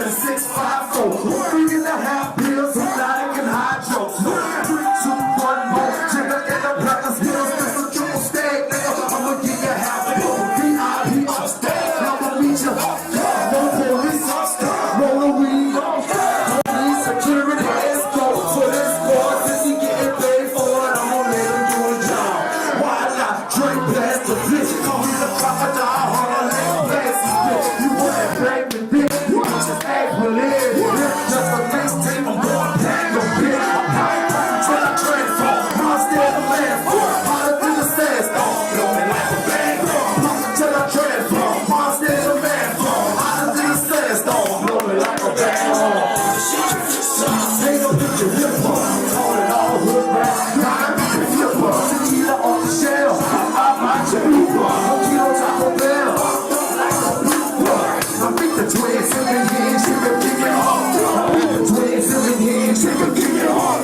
7, 6, 5, 4. 3.5 pills, hypnotic and hydro. 3, 2, 1 more. Jigger in the Packers Hills. This a triple stag, nigga. I'ma give you half a bill. VIP upstairs. I'ma meet you. No police upstairs. Roll the weed upstairs. Police security escort. For this boy, since he getting paid for it, I'm gonna let him do a job. Why not? Drink past the bitch. Call me the crocodile. Hold on, let's pass this bitch. You want that pregnant bitch? You just act believe. Just a next team, I'm going back your bitch. Till I transform. I'm still the man. Hotter than the stairs. Blow me like a bang. Till I transform. I'm still the man. Hotter than the stairs. Blow me like a bang. They gon' get your hip up. Call it all hood rap. Now I get the flip up. Tequila on the shell. I might your Uber. Kilo Taco Bell. I beat the twins in the head. She can give me hard. Twins in the head. She can give me hard.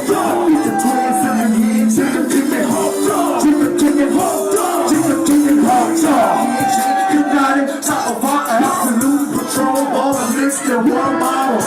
Beat the twins in the head. She can give me hard. She can give me hard. She can give me hard. You got it. Top of our absolute patrol. All the mixed in one bottle. My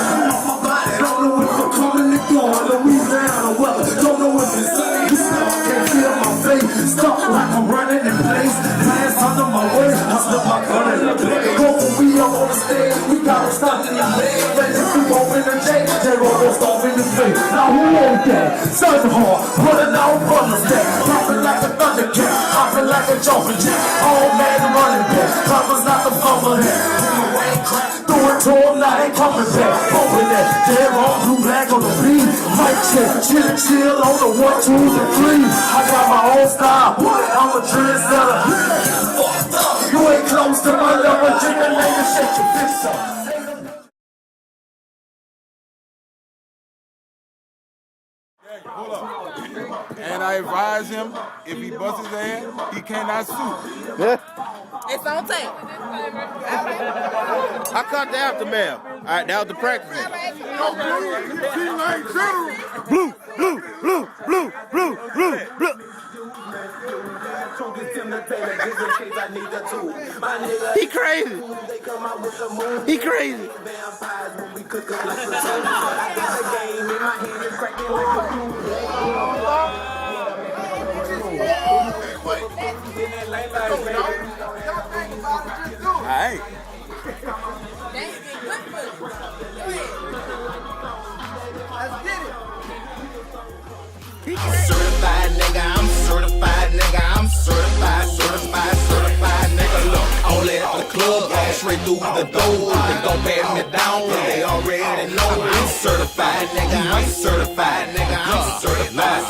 body don't know if I'm coming and going. Louisiana weather. Don't know if it's sunny. Can't feel my face. Stuck like I'm running in place. Hands under my waist. I slip my gun in the place. Go for we up on the stage. We got them stuck in the leg. Ready to open the J. J-Roll stop in the face. Now who won't that? Surfing hard. Pulling out from the step. Popping like a thundercat. Hopping like a jumping jack. All man running back. Covers not the fumble head. Throw it to him, now they coming back. Open that. Dead wrong, blue black on the beat. Mic check. Chill on the 1, 2, and 3. I got my own style. I'm a trendsetter. You ain't close to my level. Jigga, nigga, shake your fist up. And I advise him, if he busts his ass, he cannot sue. It's on tape. I caught the aftermath. All right, that was the practice. Blue, blue, blue, blue, blue, blue, blue. He crazy. He crazy. Alright. I'm certified nigga, I'm certified nigga, I'm certified, nigga. Look, only at the club, straight through the door. They gon' pat me down, they already know. I'm certified nigga, I'm certified nigga, I'm certified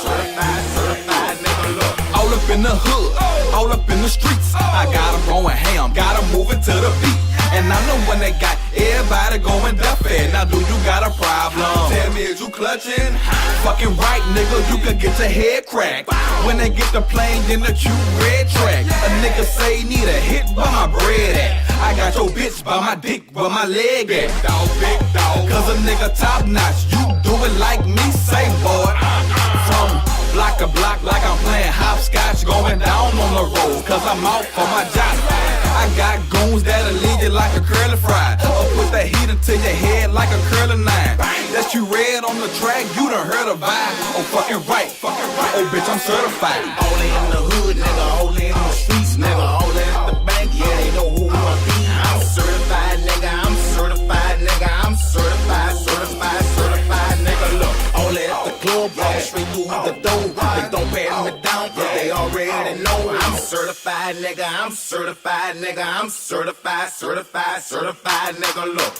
nigga. Look, all up in the hood, all up in the streets. I got 'em going ham, got 'em moving to the beat. And I know when they got everybody going deaf. Now do you got a problem? Tell me, is you clutching? Fucking right, nigga, you could get your head cracked when they get the plane in the Q-Red track. A nigga say need a hit by my bread at. I got your bitch by my dick, where my leg at. Big dog, cause a nigga top notch. You do it like me, say boy. From block to block like I'm playing hopscotch, going down on the road, cause I'm out for my job. I got goons that'll lead you like a curly fry, or put that heat into your head like a curling nine. That you read on the track, you done heard a vibe. Oh fucking right, oh bitch, I'm certified. Only in the hood, nigga, only in the streets, nigga, only at the bank, yeah, they know who I be. I'm certified, nigga, I'm certified, nigga, I'm certified, nigga. Look, only at the club, walk straight through the door. They don't pat me down, cause they already know. I'm certified, nigga, I'm certified, nigga, I'm certified, nigga. Look.